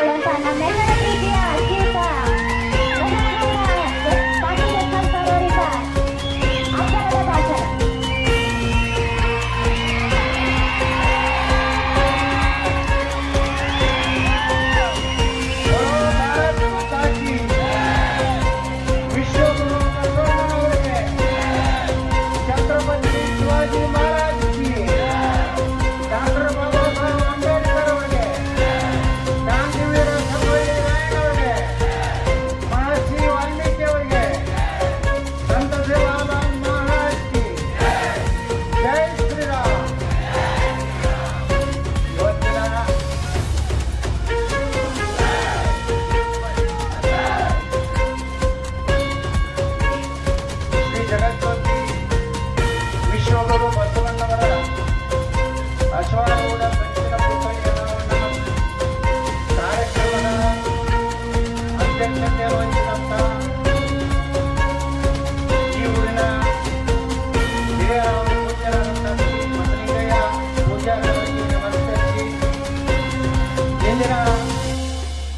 ಮಾಡಿಕೊಳ್ಳುವಂತ ನಮ್ಮೆಲ್ಲರ ಪ್ರೀತಿಯ ಶ್ರೀಯುತ ಪಾಟೀಲ್ ಅವರಿಂದ ಆಚಾರದ ಭಾಷಣ.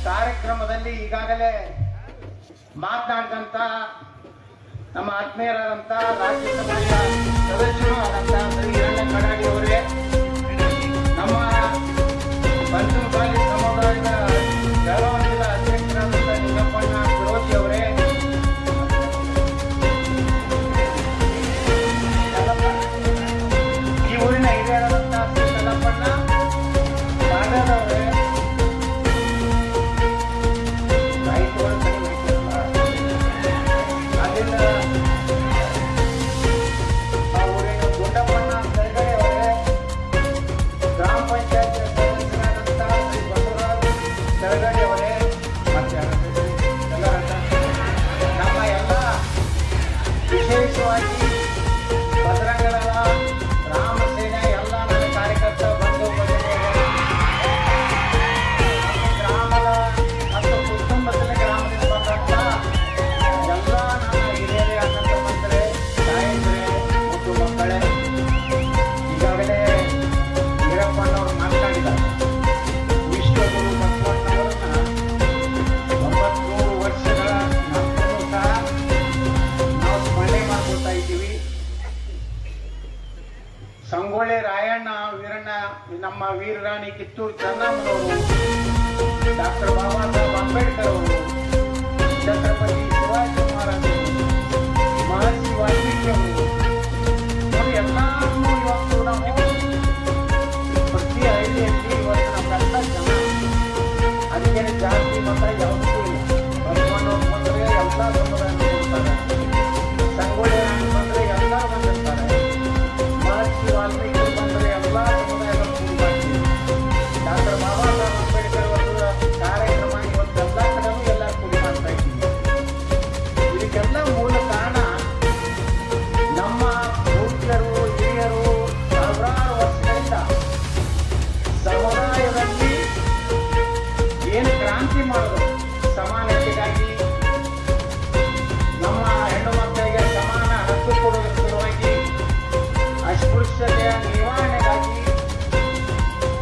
ಕಾರ್ಯಕ್ರಮದಲ್ಲಿ ಈಗಾಗಲೇ ಮಾತನಾಡಿದಂತ ನಮ್ಮ ಆತ್ಮೀಯರಾದಂತ ರಾಜ್ಯಸಭೆಯ ಸದಸ್ಯರು ಆದಂತ ಶ್ರೀ ಹಿರಣ್ಯ ಕಡಾಡಿ ಅವರಿಗೆ, ನಮ್ಮ ಪಂಚಮಸಾಲಿ ಸಮುದಾಯದ ಗೌರವಾನ್ವಿತ ಅಧ್ಯಕ್ಷರಾದಂಥ ನಿಂಗಪ್ಪಣ್ಣ ವಿರೋಧಿ ಅವರೇ, ಈ ಊರಿನ ಹಿರಿಯರಾದಂಥ ಶ್ರೀ ಕಲ್ಲಪ್ಪಣ್ಣ ಸಾಗರದವರೇ, ಸಂಗೊಳ್ಳಿ ರಾಯಣ್ಣ ವೀರಣ್ಣ, ನಮ್ಮ ವೀರರಾಣಿ ಕಿತ್ತೂರು ಚೆನ್ನಮ್ಮನವರು, ಡಾಕ್ಟರ್ ಬಾಬಾ ಸಾಹೇಬ್ ಅಂಬೇಡ್ಕರ್ ಅವರು, ಛತ್ರಪತಿ ಶಿವಾಜಿ ಮಹಾರಾಜರು, ಮಹರ್ಷಿ ವಾಲ್ಮೀಕಿ ಅವರು, ಎಲ್ಲರೂ ಇವತ್ತು ನಾವು ಪ್ರತಿ ಹಳ್ಳಿಯಲ್ಲಿ ಇವತ್ತು ನಮ್ಮೆಲ್ಲ ಜನ, ಅದಕ್ಕೆ ಜಾತಿ ಮತ ಯಾವುದೂ ಇಲ್ಲ. ಬಸವಣ್ಣವ್ರು ಬಂದರೆ ಎಲ್ಲ ಸಮುದಾಯ ಕೊಡ್ತಾರೆ, ಸಂಗೊಳ್ಳಿ ರಾಯಣ್ಣ ಬಂದರೆ ಎಲ್ಲ ಬಂದಿರ್ತಾರೆ, ಮಹರ್ಷಿ ವಾಲ್ಮೀಕಿ ಬಂದರೆ ಎಲ್ಲ ಸಮುದಾಯದ ಕೂಡಿ ಮಾಡ್ತೀವಿ. ಡಾಕ್ಟರ್ ಬಾಬಾ ಸಾಹೇಬ್ ಅಂಬೇಡ್ಕರ್ ಅವರ ಕಾರ್ಯಕ್ರಮ ಇವತ್ತೆಲ್ಲ ಕಡೆನೂ ಎಲ್ಲ ಕೂಡಿ ಮಾಡ್ತಾ ಇದ್ದೀವಿ. ಇದಕ್ಕೆಲ್ಲ ಮೂಲ ಕಾರಣ ನಮ್ಮ ಪೂಜ್ಯರು ಹಿರಿಯರು ಸಾವಿರಾರು ವರ್ಷಗಳಿಂದ ಸಮುದಾಯದಲ್ಲಿ ಏನು ಕ್ರಾಂತಿ ಮಾಡೋದು, ಸಮಾನತೆಗಾಗಿ, ನಮ್ಮ ಹೆಣ್ಣು ಮಕ್ಕಳಿಗೆ ಸಮಾನ ಹಕ್ಕು ಕೊಡುವುದರ ಸಲುವಾಗಿ, ಅಸ್ಪೃಶ್ಯತೆಯ ನಿವಾರಣೆಗಾಗಿ,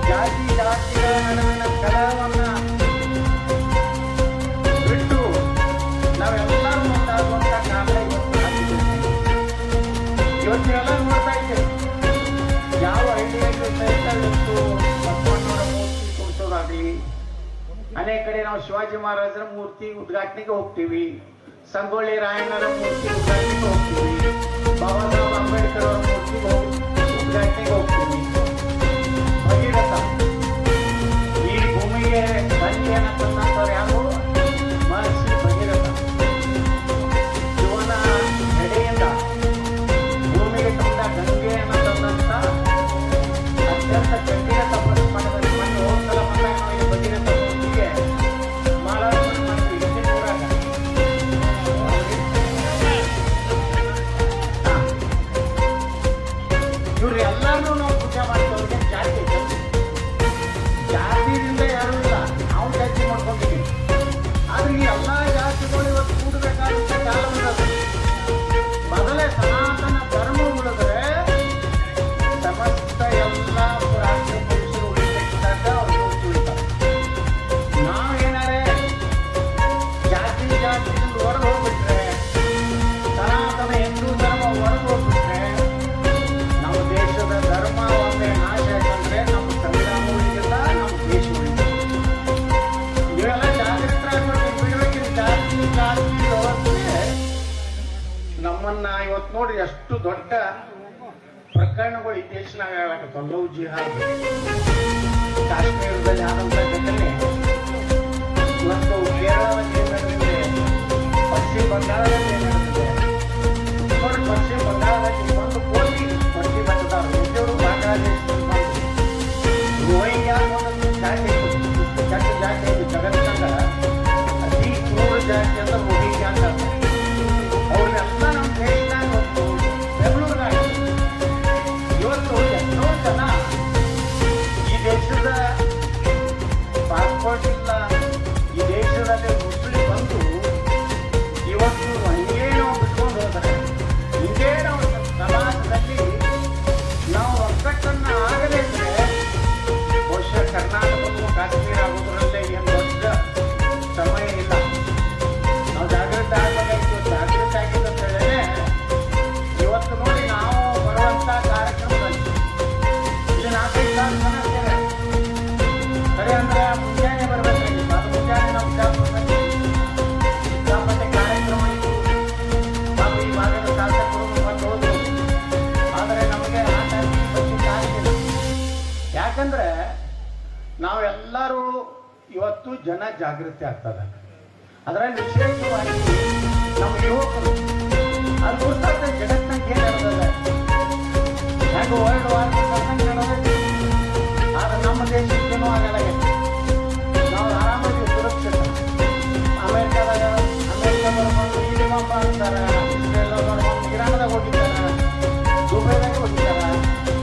ಜಾತಿಗಳ ನಡುವಿನ ಕಲಹವನ್ನ ಬಿಟ್ಟು ನಾವೆಲ್ಲರೂ ಮುಂದಾಗುವಂತ ಕಾಲ ಇವತ್ತಿನೆಲ್ಲ ನೋಡ್ತಾ ಇದ್ದೇವೆ. ಯಾವ ಹಳ್ಳಿಯಲ್ಲಿ ಸಹಿತ ಇವತ್ತು ಬಸವಣ್ಣವರ ಮೂರ್ತಿ ತೋರಿಸೋದಾಗಲಿ, ಅನೇಕ ಕಡೆ ನಾವು ಶಿವಾಜಿ ಮಹಾರಾಜರ ಮೂರ್ತಿ ಉದ್ಘಾಟನೆಗೆ ಹೋಗ್ತೀವಿ, ಸಂಗೊಳ್ಳಿ ರಾಯಣ್ಣರ ಮೂರ್ತಿ ಉದ್ಘಾಟನೆಗೆ ಹೋಗ್ತೀವಿ, ಬಾಬಾ ಸಾಹೇಬ್ ಅಂಬೇಡ್ಕರ್ ಅವರ ಮೂರ್ತಿಗೆ ಉದ್ಘಾಟನೆಗೆ ಹೋಗ್ತೀವಿ. ಭಗೀರಥ ಈ ಭೂಮಿಗೆ ಗಂಗೆಯನ್ನು ತಂದಂಥವ್ರು ಯಾರು? ಮಹರ್ಷಿ ಭಗೀರಥ. ಶಿವನ ಎಡೆಯಿಂದ ಭೂಮಿಗೆ ತಂದ ಗಂಗೆಯನ್ನು ತಂದಂತ ಅತ್ಯಂತ ಕಠಿಣ ತಪಸ್ಸು ಮಾಡಿದ ಮಣ್ಣು ಹೋಗ್ಸಲ ಬಂದಾಗ ನಾವು ಈ ಭಗೀರಥ ಮೂರ್ತಿಗೆ ಮಾಲಾರ್ಪಣೆ ಮಾಡ್ತೀವಿ. ಹಿಂದಿನ ಊರಾಗ ಇವ್ರು ಎಲ್ಲರೂ ನಾವು ಪೂಜೆ ನಮ್ಮನ್ನ ಇವತ್ತು ನೋಡ್ರಿ ಎಷ್ಟು ದೊಡ್ಡ ಪ್ರಕರಣಗಳು ಈ ದೇಶನಾಗ ಆಗತ್ತವ. ಲವ್ ಜಿಹಾದ್ ಕಾಶ್ಮೀರದಲ್ಲಿ ಆದಂತ ಘಟನೆ ಇವತ್ತು ಕೇರಳದಲ್ಲಿ ನಡೆದಿದೆ, ಪಶ್ಚಿಮ ಬಂಗಾಳದಲ್ಲಿ ನಡೆದಿದೆ. ನೋಡಿ, ಪಶ್ಚಿಮ ಬಂಗಾಳದಲ್ಲಿ 1 ಕೋಟಿ ಪ್ರತಿಭಟನೆದಾರರು ಇದ್ದವರು ಬಾಂಗ್ಲಾದೇಶದಲ್ಲಿ ಬಂದು ರೋಹಿಂಗ್ಯಾ ಅನ್ನೋದು ಜಾತಿ ಕೆಟ್ಟ ಜಾತಿ ಇದು ಜಗತ್ತಿನಾಗ ಅತಿ ಕ್ರೂರ ಜಾತಿ ಅಂತ ರೋಹಿಂಗ್ಯಾ ಅಂತ ಅವ್ರನ್ನೆಲ್ಲ ನಮ್ಮ ದೇಶದಾಗ ಇವತ್ತು ಬೆಂಗಳೂರಿನಾಗ ಇವತ್ತು ಎಷ್ಟೋ ಜನ ಈ ದೇಶದ ಪಾಸ್ಪೋರ್ಟ್ ಇಲ್ಲ, ಈ ದೇಶದಲ್ಲಿ ಮುಸ್ಲಿಂ ಬಂದು ಇವತ್ತು ಹಂಗೇ ನಾವು ಬಿಟ್ಕೊಂಡು ಹೋದರೆ ಹಿಂಗೇ ನಾವು ಸಮಾಜದಲ್ಲಿ ನಾವು ಒಗ್ಗಟ್ಟನ್ನು ಆಗದೇ ಇದ್ರೆ ಬಹುಶಃ ಕರ್ನಾಟಕಕ್ಕೂ ಕಾಶ್ಮೀರ ಆಗೋದ್ರಲ್ಲೇ ಏನು ದೊಡ್ಡ ಸಮಯ ಇಲ್ಲ. ನಾವು ಜಾಗೃತಿ ಆಗಬೇಕಾಗಿತ್ತು. ಜಾಗೃತಿ ಆಗಿದ್ದ ಅಂತೇಳಿದ್ರೆ ಇವತ್ತು ನೋಡಿ ನಾವು ಬರುವಂಥ ಕಾರ್ಯಕ್ರಮದಲ್ಲಿ ಇಲ್ಲಿ 4-5 ಸಾವಿರ ಜನ ಸೇರೆ ಸರಿ ಅಂದ್ರೆ ಮುಂಜಾನೆ ಬರಬೇಕಾಗಿತ್ತು. ಅದು ಮುಂಜಾನೆ ನಾವು ಸಿಕ್ಕಾಪಟ್ಟೆ ಕಾರ್ಯಕ್ರಮ ಇತ್ತು. ನಾವು ಈ ಭಾಗದ ಶಾಸಕರು ಬಂದು ಹೋದ್ರು. ಆದರೆ ನಮಗೆ ಆ ಟೈಮಿಗೆ ಬರ್ಲಿಕ್ಕೆ ಆಗಲಿಲ್ಲ. ಯಾಕಂದ್ರೆ ನಾವೆಲ್ಲರೂ ಇವತ್ತು ಜನ ಜಾಗೃತಿ ಆಗ್ತದೆ. ಅದರಲ್ಲಿ ವಿಶೇಷವಾಗಿ ನಮ್ಮ ಯುವಕರು ಅದು ಗೊತ್ತಾಗ್ತದೆ ಜಗತ್ತಿನಾಗ ಏನು ನಡೆದಿದೆ, ಹೆಂಗೆ ವರ್ಲ್ಡ್ ವಾರ್ ನಡೆದೈತಿ. ಆದ್ರೆ ನಮ್ಮ ದೇಶಕ್ಕೇನೂ ಆಗಲ್ಲ. ನಾವು ಆರಾಮಾಗಿ ಸುರಕ್ಷಿತ. ಅಮೆರಿಕದವರು ಬಂದು ಇಲ್ಲಿ ಬಾಂಬ್ ಅಂತಾರೆ, ಇಸ್ರೇಲ್ದವರು ಬಂದು ಇರಾನ್ದಾಗ ಹೋಗಿದ್ದಾರೆ, ದುಬೈದಾಗ ಹೋಗಿದ್ದಾರೆ,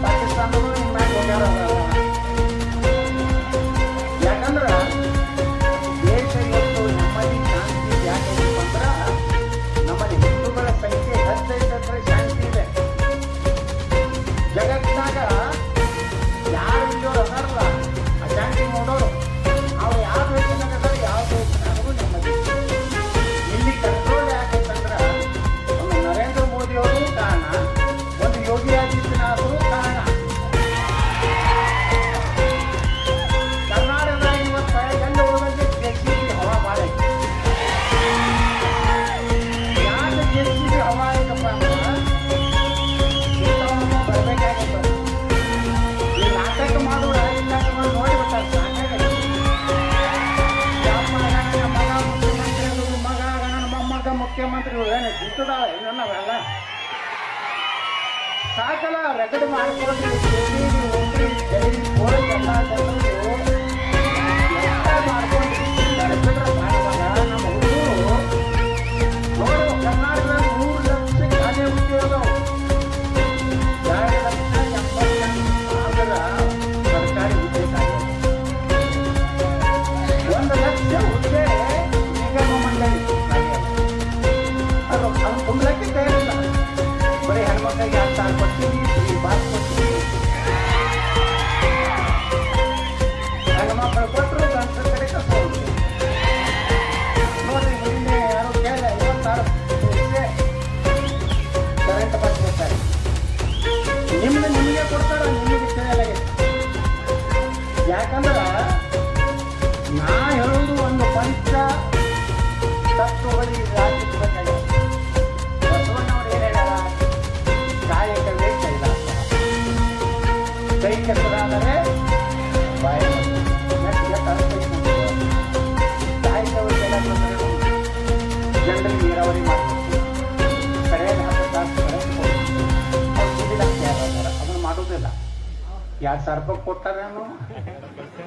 ಪಾಕಿಸ್ತಾನದವರು ಹಿಂಗೆ ಮ್ಯಾಗ ಹೋಗ್ಯಾರ. ಯಾಕಂದ್ರೆ ದೇಶ ಇವತ್ತು ನಮ್ಮಲ್ಲಿ ಶಾಂತಿ ಯಾಕೆ ಅಂದ್ರೆ ನಮ್ಮಲ್ಲಿ ಹಿಂದೂಗಳ ಸಂಖ್ಯೆ ಹೆಚ್ಚೈತಂದ್ರೆ ಶಾಂತಿ ಇದೆ. ಜಗತ್ತಿನಾಗ ಯಾರು ಇಲ್ಲೋರು ಅದಾರಲ್ಲ ಅಶಾಂತಿ ನೋಡೋರು ಅವ್ರು ಯಾವ ದೇಶನಾಗ ಯಾವ ದೇಶನಾಗೂ ನೆಮ್ಮದಿ. ಇಲ್ಲಿ ಕಂಟ್ರೋಲ್ ಯಾಕಂದ್ರೆ ಒಂದು ನರೇಂದ್ರ ಮೋದಿ ಅವರು ಕಾರಣ, ಒಂದು ಯೋಗಿ ಆದಿತ್ಯನಾಥರು ಕಾರಣ. ಕರ್ನಾಟಕದಾಗ ಇವತ್ತು ಗಂಡ ಹೋದಂತೆ ಜೆಸಿಬಿ ಹವಾ ಮಾಡೈತಿ. ಯಾಕೆ ಜೆಸಿಬಿ ಹವಾ ಐತಪ್ಪ ಅಂದ್ರೆ ಇಂಥವನ್ನ ಬರ್ಬೇಕಾಗತ್ತೆ. ಈ ನಾಟಕ ಮಾಡೋರು ನೋಡಿಬಿಟ್ಟಾರೆ, ಸಾಕಾಗೈತಿ. ನಮ್ಮ ಮಗ ಮುಖ್ಯಮಂತ್ರಿ ಅದು, ಮಗ ನನ್ನ ಮೊಮ್ಮಗ ಮುಖ್ಯಮಂತ್ರಿ ಏನು ಜಿಂತದಾವ ನನ್ನವೆಲ್ಲ ಸಾಕಲ್ಲ. ರೆಕಡ್ ಮಾಡ್ಕೊಂಡು ಎಲ್ಲ ಜನರು ಮಾಡ್ಕೊಂಡು ನಮ್ಮ ಹುಡುಗರು ನೋಡು ಕರ್ನಾಟಕದಲ್ಲಿ 3 ಲಕ್ಷ ಖಾಲಿ ಉದ್ಯೋಗ, 2,80,000 ಸರ್ಕಾರಿ ಹುದ್ದೆ ಖಾಲಿ, 1 ಲಕ್ಷ ಹುದ್ದೆ ನಿಗಮ ಮಂಡಳಿ ಖಾಲಿ. ಅದು ತುಂಬಲಕ್ಕೆ ತಯಾರಿಲ್ಲ. ಬರೀ ಹೆಣ್ಮಕ್ಳಿಗೆ 2,000 ಕೊಡ್ತೀವಿ, ಈ ಬಾಸ್ ಕೊಡ್ತೀವಿ. ಹೆಣ್ಮಕ್ಳು ಕೊಟ್ಟರು ಗಂಡಸರ ಕಡೆ ಕರ್ಕೊಂಡು ನೋಡ್ರಿ. ನಿನ್ನೆ ಯಾರು ಕೇಳಿದೆ 56 ಕರೆಂಟ್ ಬಸ್ ಕೊಡ್ತಾರೆ. ನಿಮಗೆ ಕೊಡ್ತಾರೆ, ನಿಮಗೆ ತಿಳಿಯಲಾಗಿದೆ. ಯಾಕಂದ್ರೆ ನಾ ಹೇಳೋದು ಒಂದು ಪಂಚ ತತ್ವಗಳಿಗೆ ರಾಜ್ಯಕ್ಕೆ ಬೇಕಾಗಿದೆ. ಬಸವಣ್ಣವ್ರು ಏನು ಹೇಳ್ಯಾರ? ಕಾಯಕವೇ ಕೈಲಾಸ, ಕೈ ಕೆಸರಾದರೆ ಬಾಯಿ ಕಾಯಕವೇ ಕೈಲಾಸ. ಜನರಿಗೆ ನೀರಾವರಿ ಮಾಡಬೇಕು, ಸರಿಯಾದ 10 ತಾಸು ಕರೆಂಟ್ ಕೊಡಬೇಕು. ಅವ್ರು ದುಡ್ಡಿಲ್ಲ ಅದನ್ನು ಮಾಡೋದಿಲ್ಲ. 2,000 ರೂಪಾಯಿ ಕೊಟ್ಟಾರೇನು,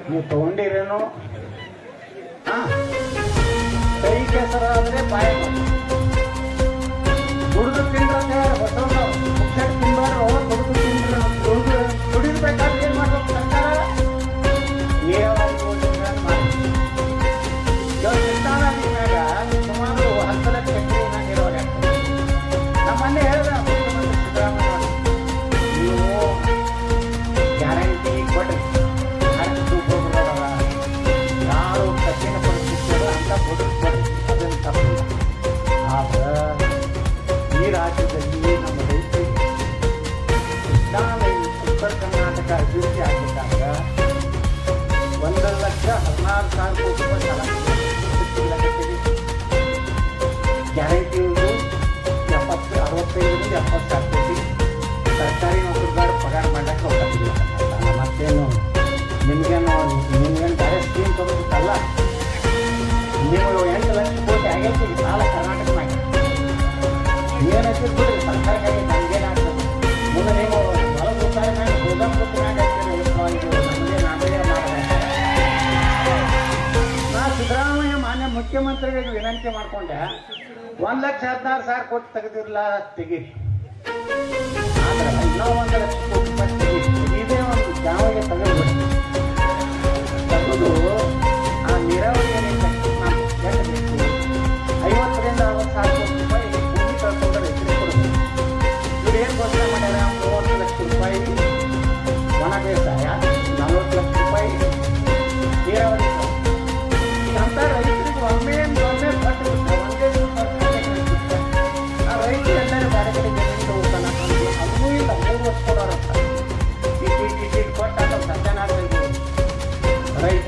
ನೀವು ತಗೊಂಡಿರೇನು? ಕೈ ಕೆಸರಾದ್ರೆ ಬಾಯಿ ದುಡಿದು ತಿಂದ್ರೆ ಬಸವಣ್ಣವ್ರು ಮುಖ್ಯ ತಿಂಬಾರು. ದುಡಿದು ತಿಂದ್ರೆ ದುಡಿದ್ಬೇಕಾದ್ರೆ ಏನ್ ಮಾಡ್ಬೇಕು ಸರ್ಕಾರ? ನೀರಾವರಿ ಯೋಜನೆ ಮಾಡಿ. ಇವಾಗ ಕೃಷ್ಣಾನದಿ ಮ್ಯಾಗ ಸುಮಾರು 10 ಲಕ್ಷ ಎಕರೆ ನೀರಾವರಿ ಆಗ್ತದೆ. ನಮ್ಮನ್ನೇ ಹೇಳಿದ ಮುಖ್ಯಮಂತ್ರಿ ಸಿದ್ದರಾಮಯ್ಯ, ನೀವು ಗ್ಯಾರಂಟಿ ಕೊಡ್ರಿ, ಯಾರು ಕಠಿಣ ಪರಿಸ್ಥಿತಿ ಅಂತ ಕೊಡ್ರಿ, ಅದನ್ನು ತಪ್ಪಿಲ್ಲ. ಅಲ್ಲ ನೀವು 8 ಲಕ್ಷ ಕೋಟಿ ಆಗೈತಿ ಈಗ ಸಾಲ ಕರ್ನಾಟಕ ಮ್ಯಾಗ ಏನಂತೀರಿ ಬಿಡ್ರಿ ಸರ್ಕಾರಕ್ಕಾಗಿ ನಮ್ಗೇನಾಗ್ತದೆ ಮುಂದೆ ನೀವು ಹೊಲದ ಉಳಿತಾಯ ಮ್ಯಾಗ ಗೋದಾಮ್ ಕೊಟ್ಟು ಮ್ಯಾಗ ನಮಗೆ ನಾವೇ ನಾ ಸಿದ್ದರಾಮಯ್ಯ ಮಾನ್ಯ ಮುಖ್ಯಮಂತ್ರಿಗಳಿಗೆ ವಿನಂತಿ ಮಾಡ್ಕೊಂಡೆ 1,16,000 ಕೋಟಿ ತೆಗೆದಿರಲ್ಲ ತೆಗೀರಿ ಆದ್ರೆ ಇನ್ನೂ 1 ಲಕ್ಷ ಕೋಟಿ ರೂಪಾಯಿ ತೆಗೀರಿ ಇದೇ ಒಂದು ಜಾವಗೆ ತೆಗೆದ್ಬಿಡಿ ತೆಗೆದು ಆ ನೀರಾವರಿ ಏನೈತೆ ನಾವು ಬೇಕು 50,000 ರಿಂದ 60,000 ಕೋಟಿ ರೂಪಾಯಿ ಭೂಮಿ ಕಳ್ಕೊಂಡ್ರೆ ರೈತರಿಗೆ ಕೊಡಬೇಕು ಇವ್ರು ಏನು ಘೋಷಣೆ ಮಾಡ್ಯಾರ 30 ಲಕ್ಷ ರೂಪಾಯಿ ಒಣ ಬೇಸಾಯ 40 ಲಕ್ಷ ರೂಪಾಯಿ ನೀರಾವರಿ ಅಂತ ರೈತರಿಗೆ ಒಮ್ಮೆ ಕಟ್ಟಿಬಿಟ್ರೆ ಒಂದೇ ದಿವಸ ಆ ರೈತರು ಎಲ್ಲರೂ ಬೇರೆ ಕಡೆ ಜಮೀನು ಹೋಗ್ತಾನೆ ಅದನ್ನೂ ಇಲ್ಲ 3 ವರ್ಷ ಕೊಡೋರಂತ ಇಟ್ಟು ಕೊಟ್ಟಾಗ ಸತ್ಯನಾರಾಯಣ ರೈತ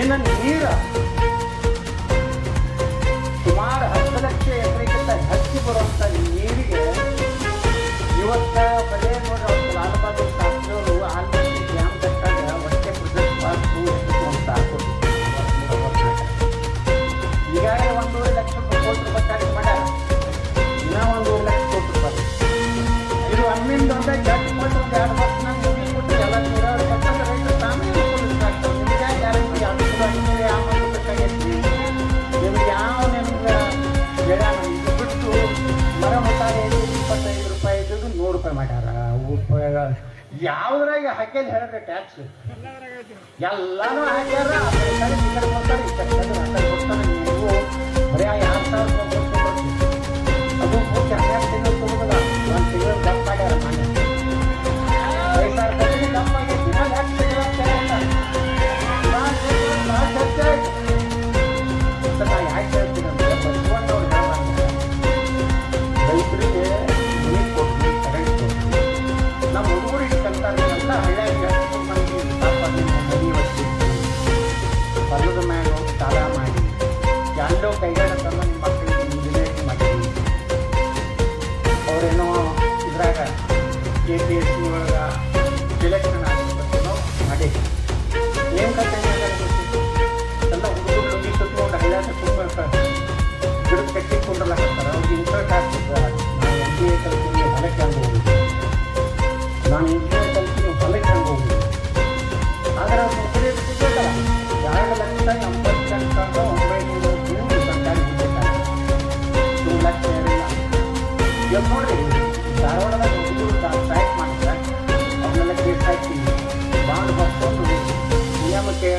ಇನ್ನು ನೀರು ಸುಮಾರು 10 ಲಕ್ಷ ಎಕರೆಗಿಂತ ಹೆಚ್ಚು ಬರುವಂಥ ನೀರಿಗೆ ಇವತ್ತ ಬರೇ ನೋಡ್ರಿ ಅವ್ರು ಲಾಲ್ ಬಹದ್ದೂರ್ ಶಾಸ್ತ್ರಿಯವರು ಆಲ್ಮಟ್ಟಿ ಡ್ಯಾಮ್ ಕಟ್ಟಾಗ ಒಟ್ಟೆ ಪ್ರೊಜೆಕ್ಟ್ ಪಾರ್ಕು ಅಂತ ಹಾಕೋದು ಈಗಾಗಲೇ 1.5 ಲಕ್ಷ ಕೋಟಿ ರೂಪಾಯಿ ಖರ್ಚು ಮಾಡ್ಯಾರ ಇನ್ನೂ 1.5 ಲಕ್ಷ ಕೋಟಿ ರೂಪಾಯಿ ಇದು ಅಮ್ಮಿಂದ ಒಂದೇ ಜಟ್ ಕೊಟ್ಟು ಒಂದು 2 ವರ್ಷ ನಂಗೆ ಮುಗಿಸ್ಬಿಟ್ಟು ಎಲ್ಲ ನೀರಾವರಿ ಕಟ್ಟಂದ್ರೆ ರೈತರು ತಾನೇ ಅನುಕೂಲಿಸ್ತಾಗ್ತವೆ ನಿಮಗೆ ಗ್ಯಾರಂಟಿ ಅನುಕೂಲ ಆಮೇಲೆ ಬೇಕಾಗೈತಿ ನಿಮ್ಗೆ ಯಾವ ನಿಮ್ಗೆ ಬೆಳೆನ ಇದು ಬಿಟ್ಟು ಮರ ಮುಟ್ಟಾಗ 25 ರೂಪಾಯಿ ಇದ್ದು 100 ರೂಪಾಯಿ ಮಾಡ್ಯಾರ ಉಪಯೋಗ ಯಾವುದ್ರಾಗ ಹಾಕ್ಯದ ಹೇಳಿದ್ರೆ ಟ್ಯಾಕ್ಸ್ ಎಲ್ಲಾನು ಹಾಕ್ಯಾರ ಈ ಕಡೆ ಕೊಡ್ತಾರೆ ಈ ಕಡೆ ಕೊಡ್ತಾರೆ ನೀವು ಬರೀ 2,000 ರೂಪಾಯಿ ಕೊಡ್ತೀವಿ ಅದು ಪೂರ್ತಿ 12 ತಿಂಗಳು ತಗೋದಿಲ್ಲ 1 ತಿಂಗಳು ಡಂಪ್ ಮಾಡ್ಯಾರ ಮನೆ 5,000 ರೂಪಾಯಿ ಡಂಪ್ ಆಗೈತಿ ಇನ್ನೊಂದು 10 ತಿಂಗಳು ನಾ ಯಾಕೆ ಹೇಳ್ತೀನಿ ಅಂದ್ರೆ ಬಸವಣ್ಣವ್ರು ರೈತರಿಗೆ ನೀರು ಕೊಟ್ಟು ಕರೆಂಟ್ ಕೊಟ್ಟು ನಮ್ಮ ಹುಡುಗರಿಗೆ ಕಲ್ತಾರೆ ಅಂತ ಹಳ್ಳಿಯಾಗಿ ಮಂದಿ ನದಿ ಒತ್ತಿ ಹೊಲದ ಮ್ಯಾಗ ಸಾಲ ಮಾಡಿ ಎಲ್ಲೋ ಕೈಗಾಡತಂದ ನಿಮ್ಮ ಮಕ್ಕಳಿಗೆ ಇಂಜಿನಿಯರಿಂಗ್ ಮಾಡಿ ಅವರೇನೋ ಇದ್ರಾಗ KPSC ಒಳಗೆ ಸೆಲೆಕ್ಷನ್ ಆಗಬೇಕೇನೋ ಮಾಡಿ ಏನು ಕತೆ ಎಲ್ಲ ಹುಡುಗರು ಲುಂಗಿ ಸುತ್ತಕೊಂಡು ಹಳ್ಳಿಯಾಗ ತುಂಬ ಗಿಡದ ಕಟ್ಟಿಕೊಂಡ್ರಲ್ಲಾಕತ್ತಾರೆ ಅವ್ರಿಗೆ ಇನ್ಸರ್ಟ್ ಆಗ್ತದೆ ನಾನು MBA ಕಲ್ತೀನಿ ಹೊಲಕ್ಕೆ ಹಂಗೆ ಹೋಗಿದ್ದೆ ನಾನು ಇಂಜಿನಿಯರ್ ಕಲ್ತೀನಿ ಹೊಲಕ್ಕೆ ಹಂಗೆ ಹೋಗಿದ್ದೆ ಆದರೆ ಅವ್ರು ನೌಕರಿ ಸಿಗಬೇಕಲ್ಲ 2,80,900 ಸರ್ಕಾರಿ ಹುದ್ದೆಕಾಗಿ 2 ಲಕ್ಷ ಏನಿಲ್ಲ ಇವಾಗ ನೋಡ್ರಿ ಧಾರವಾಡದಾಗ ಹುಡುಗರು ಸ್ಟ್ರೈಕ್ ಮಾಡ್ತಾರೆ ಅವ್ರನ್ನೆಲ್ಲ ಕೇಸ್ ಹಾಕ್ತೀವಿ ಬಾಂಡ್ ಬರ್ಕೊಂಡು ನಿಯಮಕ್ಕೆ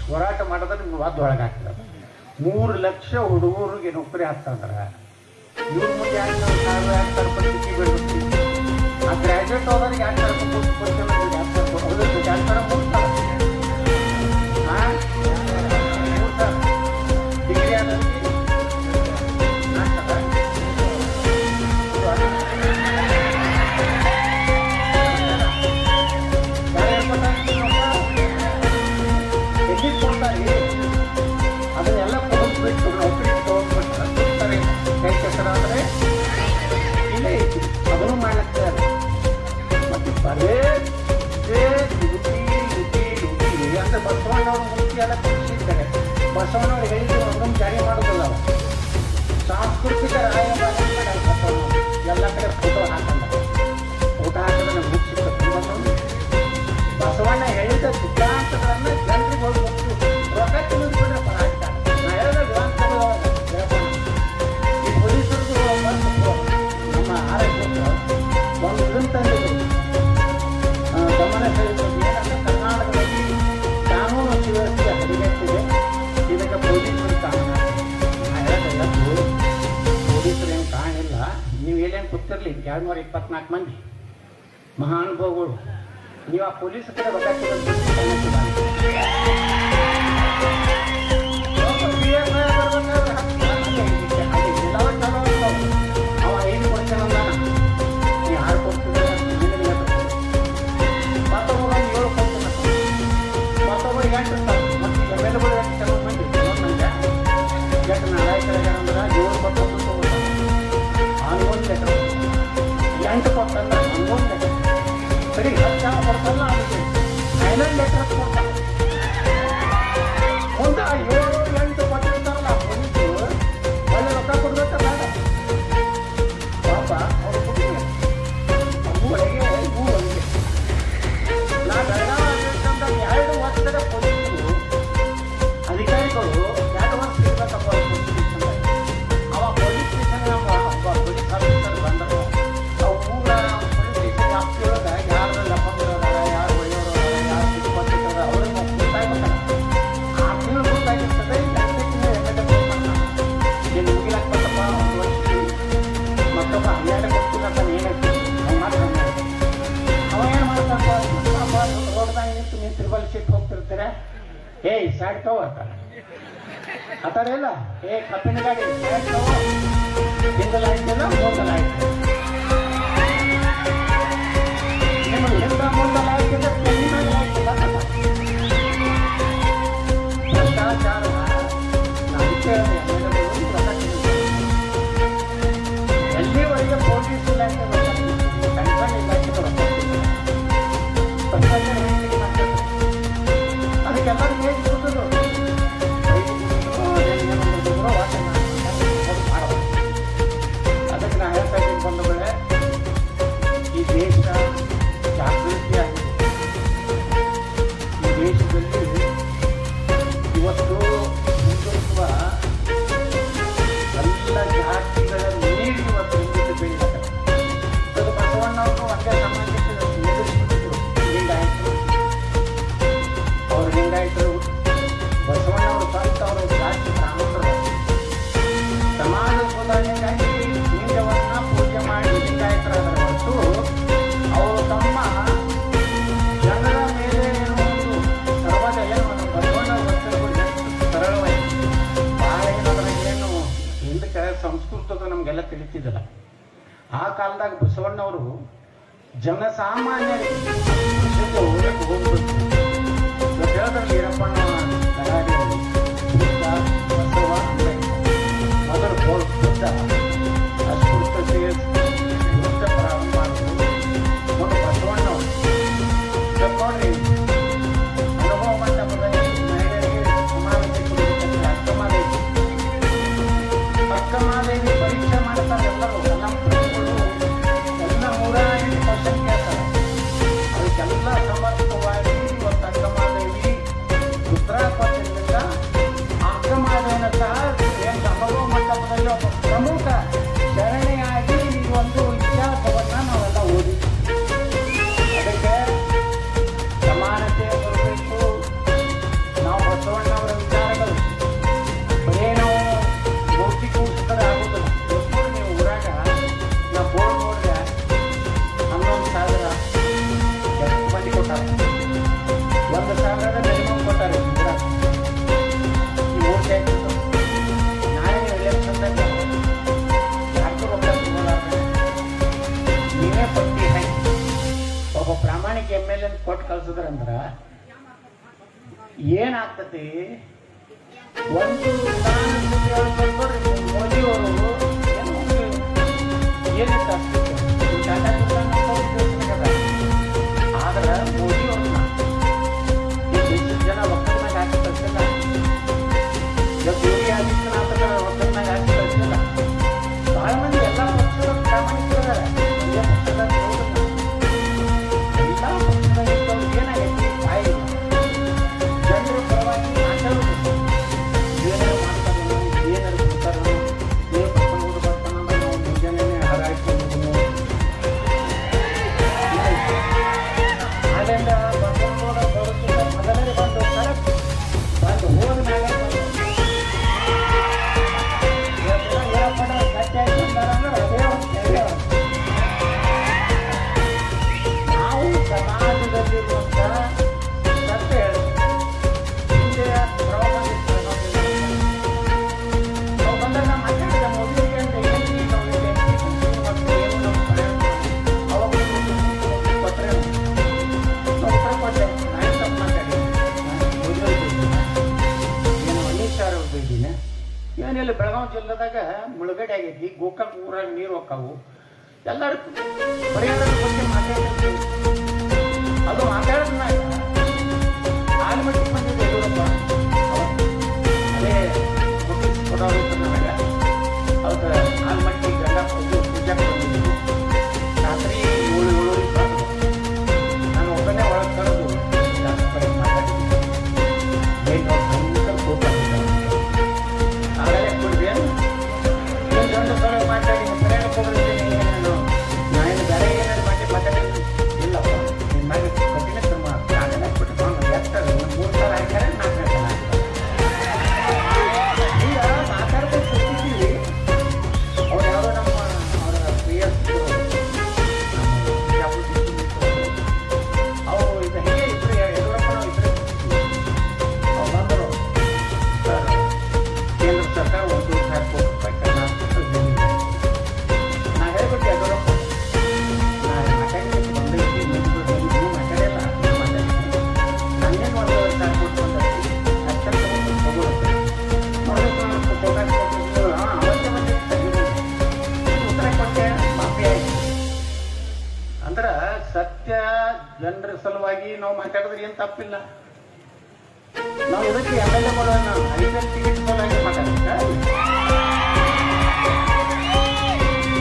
ಹೋರಾಟ ಮಾಡಿದ್ರೆ ನಿಮ್ಗೆ ಒಳಗೆ ಹಾಕ್ತಾರೆ 3 ಲಕ್ಷ ಹುಡುಗರಿಗೆ ನೌಕರಿ ಹಾಕ್ತಾರೆ ಇವ್ರ ಮುಂದೆ ಯಾಕೆ ನಾವು 2,000 ರೂಪಾಯಿ ಸಿಕ್ಕಿ ಬಿಡ್ಬೇಕು ಆ ಗ್ರ್ಯಾಜುಯೇಟ್ ಹೋದವ್ರಿಗೆ 2,000 ರೂಪಾಯಿ ಕೊಡ್ತೇವೆ 2,000 ಡಿಗ್ರಿ ಆದವ್ರಿಗೆ ಎಲ್ಲಿ ಕೊಡ್ತಾರೆ ಅದನ್ನೆಲ್ಲ ಕೊಡ್ಬಿಟ್ಟು ನೌಕರಿ ತಗೊಂಡ್ಬಿಟ್ರೆ ಕೈ ಕೆಸರಾದರೆ ಇಲ್ಲೇ ಐತಿ ಅದನ್ನು ಮಾಡ್ಲಿಕ್ತಾರೆ ಮತ್ತು ಬರೇ ಅಂದ್ರೆ ಬಸವಣ್ಣವ್ರ ಮೂರ್ತಿ ಎಲ್ಲ ಕಲಿಸಿದ್ದಾರೆ ಬಸವಣ್ಣವ್ರು ಹೇಳಿದ್ರು ಅದನ್ನು ಜಾರಿ ಮಾಡೋದಿಲ್ಲ ಸಾಂಸ್ಕೃತಿಕ ರಾಯಭಾರಿ ಎಲ್ಲ ಕಡೆ ಫೋಟೋ ಹಾಕಿದ್ರೆ ನಮ್ಗೆ ಸಿಗ್ತದೆ ಬಸವಣ್ಣ ಹೇಳಿದ ಸಿದ್ಧಾಂತಗಳನ್ನು ಜನರಿಗೆ ಹೋಗಿ ರೊಕ್ಕ ತಿಳಿದ್ಬಿಟ್ರೆ ಪರಾಟ ನಾ ಹೇಳಿದ ವಿಧಾನಸಭೆ ಈ ಪೊಲೀಸರಿಗೂ ನಮ್ಮ ಆರೋಗ್ಯ ಒಂದು ಇದನ್ನು ತಂದಿದ್ರು ಗಮನ ಸೆಳೆಯುವುದು ಏನಂದ್ರೆ ಕರ್ನಾಟಕದಲ್ಲಿ ಕಾನೂನು ಸುವ್ಯವಸ್ಥೆ ಹದಗೆಟ್ಟಿದೆ ಇದಕ್ಕೆ ಪೊಲೀಸರು ಕಾರಣ ನಾ ಹೇಳೋದಲ್ಲ ಪೊಲೀಸರು ಏನು ಕಾರಣಿಲ್ಲ ನೀವು ಎಲ್ಲೇನು ಗೊತ್ತಿರಲಿ 224 ಮಂದಿ ಮಹಾನುಭಾವಗಳು ನೀವು ಆ ಪೊಲೀಸ್ ಕಡೆ ಅವ ಏನು ಕೊಡ್ತೇನಲ್ಲ ನೀವು 6 ಕೊಡ್ತಿದ್ರೆ ಮತ್ತೊಬ್ಬರು 7 ಕೊಡ್ತೇನೆ ಮತ್ತೊಬ್ಬರು 8 ಮತ್ತು ಎಮ್ಮೆಲ್ಗಳು 8 ಜನ ಮಂದಿ ಮಂದಿ 8 ನಾಯಕರಾಗಾರಂದ್ರೆ 7 ಕೊಟ್ಟು ಹನ್ನೊಂದು ಲೆಟರ್ 8 ಕೊಟ್ಟಲ್ಲ 11 ಲೆಟರ್ ಸರಿ 10 ಜನ ಕೊಡ್ತಾರಲ್ಲ ಅದಕ್ಕೆ 9 ಲೆಟರ್ ಕೊಡ್ತಾರೆ 7-8 ಕೊಟ್ಟಿರ್ತಾರಲ್ಲ ಪೊಲೀಸರು ಒಳ್ಳೆ ರೊಕ್ಕ ಕೊಡ್ಬೇಕಲ್ಲ ಪಾಪ ಅವ್ರು ಕೊಟ್ಟಿಲ್ಲ ಅವು ಒಳಗೆ ಇವು ಒಳಗೆ ನಾ ಬೆಳಗಾವಿ 2 ವರ್ಷದ ಪೊಲೀಸರು ಅಧಿಕಾರಿಗಳು 2 ವರ್ಷ ಇರ್ಬೇಕಪ್ಪ ಪೊಲೀಸ್ ಸ್ಟೇಷನ್ ಅವ ಪೊಲೀಸ್ ಸ್ಟೇಷನ್ ಒಬ್ಬ ಪೊಲೀಸ್ ಆಫೀಸರ್ ಬಂದರು ಅವು ಪೂರ ಪೊಲೀಸ್ ಸ್ಟೇಷನ್ ವ್ಯಾಪ್ತಿಯೊಳಗೆ ಯಾರು ಲಪ್ಪಂದಿರೋದಾರ ಯಾರು ಒಳ್ಳೆಯವರು ಯಾರು ಸಿಕ್ಕೊಟ್ಟಿದ್ದಾರೆ ಅವ್ರಿಗೆ ಗೊತ್ತಾಗ್ಬೇಕಲ್ಲ ಆ ತಿಂಗಳು ಗೊತ್ತಾಗಿರ್ತದೆ ಏನು ಮುಗಿಲಾಕ ಬಂದಪ್ಪ ಒಂದು ವರ್ಷ ಮತ್ತೊಬ್ಬ 12 ಕೊಡ್ತೀನಂತ ಏನೈತಿ ಅವ್ನು ಮಾತ್ರ ಅವ ಏನು ಮಾಡ್ತಾನಪ್ಪ ರೋಡ್ದಾಗ ನೀವು ತ್ರಿಬಲ್ ಸೀಟ್ ಹೋಗ್ತಿರ್ತೀರ ಏಯ್ ಸೈಡ್ ತಗೋ ಅಂತಾರೆ ಆ ಥರ ಇಲ್ಲ ಕಬ್ಬಿನ ಗಾಡಿ ಸೈಡ್ ತಗೋ ಹಿಂದೆ ಲೈಟ್ ಇಲ್ಲ ಮುಂದೆ ಲೈಟ್ ನಿಮಗೆ ಹಿಂದೆ ಮುಂದೆ ಲೈಟ್ ಇಲ್ಲ ತೆಂಗಿನ ಮೇಲೆ ಲೈಟ್ ಇಲ್ಲ ಭ್ರಷ್ಟಾಚಾರ ನಾನು ಕೇಳಿದೆ ಎಲ್ಲಿವರೆಗೆ ಪೊಲೀಸ್ ಇಲಾಖೆ ಸಣ್ಣ ಸಣ್ಣ ಇಲಾಖೆಗಳು ಭ್ರಷ್ಟಾಚಾರ ಅದಕ್ಕೆಲ್ಲರೂ ಹೇಗೆ ಕೊಟ್ಟರು ಅದಕ್ಕೆ ನಾ ಹೇಳ್ತಾ ಇದ್ದೀನಿ ಬಂಧುಗಳೇ ಈ ದೇಶ ಜಾಗೃತಿಯಾಗಿದೆ ಈ ದೇಶದಲ್ಲಿ ಇವತ್ತು ಹಿಂದುತ್ವ ಎಲ್ಲ ಜಾತಿಗಳ ನೀಡಿ ಇವತ್ತು ಹಿಂದುತ್ವ ಬೆಳೀತಾರೆ ಅದು ಬಸವಣ್ಣವರು ಒಂದೇ ಸಮಾಜಕ್ಕೆ ಎದುರಿಸಿಬಿಟ್ಟಿದ್ರು ಲಿಂಗಾಯತರು ಅವರು ಲಿಂಗಾಯತರು ಬಸವಣ್ಣವರು ಸ್ವಂತ ಅವರು ಜಾತಿ ಬ್ರಾಹ್ಮಣರು ಸಮಾಜ ಸುಧಾರಣೆಗಾಗಿ ಲಿಂಗವನ್ನ ಪೂಜೆ ಮಾಡಿ ಲಿಂಗಾಯತರಾದ ಹೊರತು ಅವರು ತಮ್ಮ ಜನರ ಮೇಲೆ ಏನೋ ಒಂದು ಸರ್ವದ ಏನು ಬಸವಣ್ಣ ವಸ್ತುಗಳು ಸರಳವಾಗಿ ಬಹಳ ಏನು ಹಿಂದಕ್ಕೆ ಸಂಸ್ಕೃತದ ನಮಗೆಲ್ಲ ತಿಳಿತಿದ್ದಲ್ಲ ಆ ಕಾಲದಾಗ ಬಸವಣ್ಣವರು ಜನಸಾಮಾನ್ಯರಿಗೆ ಹೋಗ್ಬೇಕು ಹೇಳೋದ್ರಲ್ಲಿ ಈರಪ್ಪಣ್ಣ ಕರಾಡಿ ಬುದ್ಧ ಬಸವ ಮೊದಲು ಬುದ್ಧ ಅಸ್ಪೃಶ್ಯತೆಯ ವಿರುದ್ಧ ಪ್ರಾರಂಭ ಮಾಡಿದ್ರು ಒಂದು ಬಸವಣ್ಣವರು ನೋಡ್ರಿ ಅನುಭವ ಮಂಟಪದಲ್ಲಿ ಮಹಿಳೆಯರಿಗೆ ಸಮಾನತೆ ಕೊಡಬೇಕಂತ ಅಕ್ಕಮಾದೇವಿ ಪರೀಕ್ಷೆ ಮಾಡ್ತಾರೆ ಎಲ್ಲರೂ ಎಲ್ಲ ಪ್ರಶ್ನೆಗಳು ಎಲ್ಲ 108 ಕ್ವಶನ್ ಕೇಳ್ತಾರೆ ಅದಕ್ಕೆಲ್ಲ ಸಮರ್ಥವಾಗಿ ಇವತ್ತು ಅಕ್ಕಮಾದೇವಿ ಉತ್ತರ ಕೊಟ್ಟಿದ್ದರಿಂದ ಅಕ್ಕಮಾದೇವಿನ ಸಹ ಏನು ಅನುಭವ ಮಂಟಪದಲ್ಲಿ ಒಬ್ಬ ಪ್ರಮುಖ ಶರಣೆಯಾಗಿ ಈ ಒಂದು ಇತಿಹಾಸವನ್ನ ನಾವೆಲ್ಲ ಓದಿ ಅದಕ್ಕೆ ಸಮಾನತೆ ಬರಬೇಕು ನಾವು ಬಸವಣ್ಣವರ ವಿಚಾರಗಳು ಬರೀ ನಾವು ಭೌತಿಕೂಸಿದ್ರೆ ಆಗೋದಿಲ್ಲ ಇವತ್ತು ನೀವು ಊರಾಗ ನಾವು ಬೋರ್ಡ್ ನೋಡಿದ್ರೆ 11,000 ಎಷ್ಟು ಮಂದಿ ಕೊಟ್ಟಾರೆ 1,000 ಮಿನಿಮಮ್ ಕೊಟ್ಟಾರೆ ಈ ಓಟ್ ಹಾಕಿದ್ದು ನಾಳೆ ನೀವು ಎಲೆಕ್ಷನ್ದಾಗ ಯಾರಿಗೂ ರೊಕ್ಕ ಸಿಗೋಲಾರ್ದೆ ನೀವೇ ಪಟ್ಟಿ ಹಾಕಿ ಒಬ್ಬ ಪ್ರಾಮಾಣಿಕ MLA ಕೊಟ್ಟು ಕಳ್ಸಿದ್ರಂದ್ರ ಏನಾಗ್ತತಿ ಒಂದು ನೋಡ್ರಿ ಮೋದಿಯವರು ಏನಿತ್ತು ಆದ್ರೆ ಮೋದಿಯವ್ರನ್ನ ಈ ದೇಶದ ಜನ ಒಕ್ಕಲ್ನಾಗ ಹಾಕಿ ಕಳಿಸಿಲ್ಲ ಯೋಗಿ ಆದಿತ್ಯನಾಥನ ಒಕ್ಕಲ್ನಾಗ ಹಾಕಿ ಕಳಿಸಿಲ್ಲ ಬಹಳ ಮಂದಿ ಎಲ್ಲ ಪಕ್ಷದ ಪ್ರಾಮಾಣಿಕರಿದ್ದಾರೆ ಒಂದೇ ಪಕ್ಷದಾಗ ಎಲ್ಲ ಪಕ್ಷದಾಗ ಏನಾಗೈತಿ ಕಾಯಿಲ್ಲ ಜನರು ಪರವಾಗಿ ಮಾತಾಡೋದು ಏನಾರು ಮಾಡ್ತಾರೋ ಏನಾರು ಕೊಡ್ತಾರೋ ಏನು ಕರ್ಕೊಂಡು ಬರ್ತಾನಂದ್ರೆ ನಾವು ಮುಂಜಾನೆ ಹಾರಾಡ್ಕೊಂಡು ಅಲ್ಲಿಂದ ಬಸವನಗೌಡ ಬರುತ್ತಿದ್ದ ಮೊದಲನೇ ಬಂದು ಕರೆಕ್ಟ್ ಬಂದು ಹೋದ ಮೇಲೆ ಏರಪ್ಪನ ಸತ್ಯ ಅಂದ್ರೆ ಅದೇ ಒಂದು ಧೈರ್ಯ ನಾವು ಸಮಾಜದಲ್ಲಿರುವಂಥ ಸತ್ಯ ಹೇಳ್ತೀವಿ ಹಿಂದೆ ಪ್ರವಾಸ ನಾವು ಬಂದಾಗ ನಾವು ಮಾತಾಡಿದ ಮೋದಿಗೆ ಅಂತ ಏನು ಮತ್ತು ಏನು ನಮ್ಮ ಅವಾಗ ಕೊಟ್ಟರೆ ನಾವು ಉತ್ತರ ಕೊಟ್ಟೆ ನಾನು ತಪ್ಪು ಮಾತಾಡಿ ನಾನು ಮೋದಿ ಏನು ಅಮಿತ್ ಶಾ ಅವ್ರು ಬೈದಿನ ಏನಿಲ್ಲ ಬೆಳಗಾವಿ ಜಿಲ್ಲೆದಾಗ ಮುಳುಗಡೆ ಆಗೈತಿ ಗೋಕಾಕ್ ಊರಾಗ ನೀರು ಹೋಗ್ತಾವು ಎಲ್ಲರೂ ಪರಿಹಾರದ ಬಗ್ಗೆ ಮಾತಾಡ್ತೀವಿ ಅದು ಮಾತಾಡಿದ್ಮೇಲೆ ಆಲ್ಮಟ್ಟಿಗೆ ಬಂದಿದ್ದು ಯಡಿಯೂರಪ್ಪ ನಾವು ಮಾತಾಡಿದ್ರೆ ಏನು ತಪ್ಪಿಲ್ಲ. ನಾವು ಇದಕ್ಕೆ ಎಮ್ ಎಲ್ ಎಗಳು ಐದು ಟಿಕೆಟ್ ಸಲುವಾಗಿ ಮಾತಾಡ್ತೀವಿ.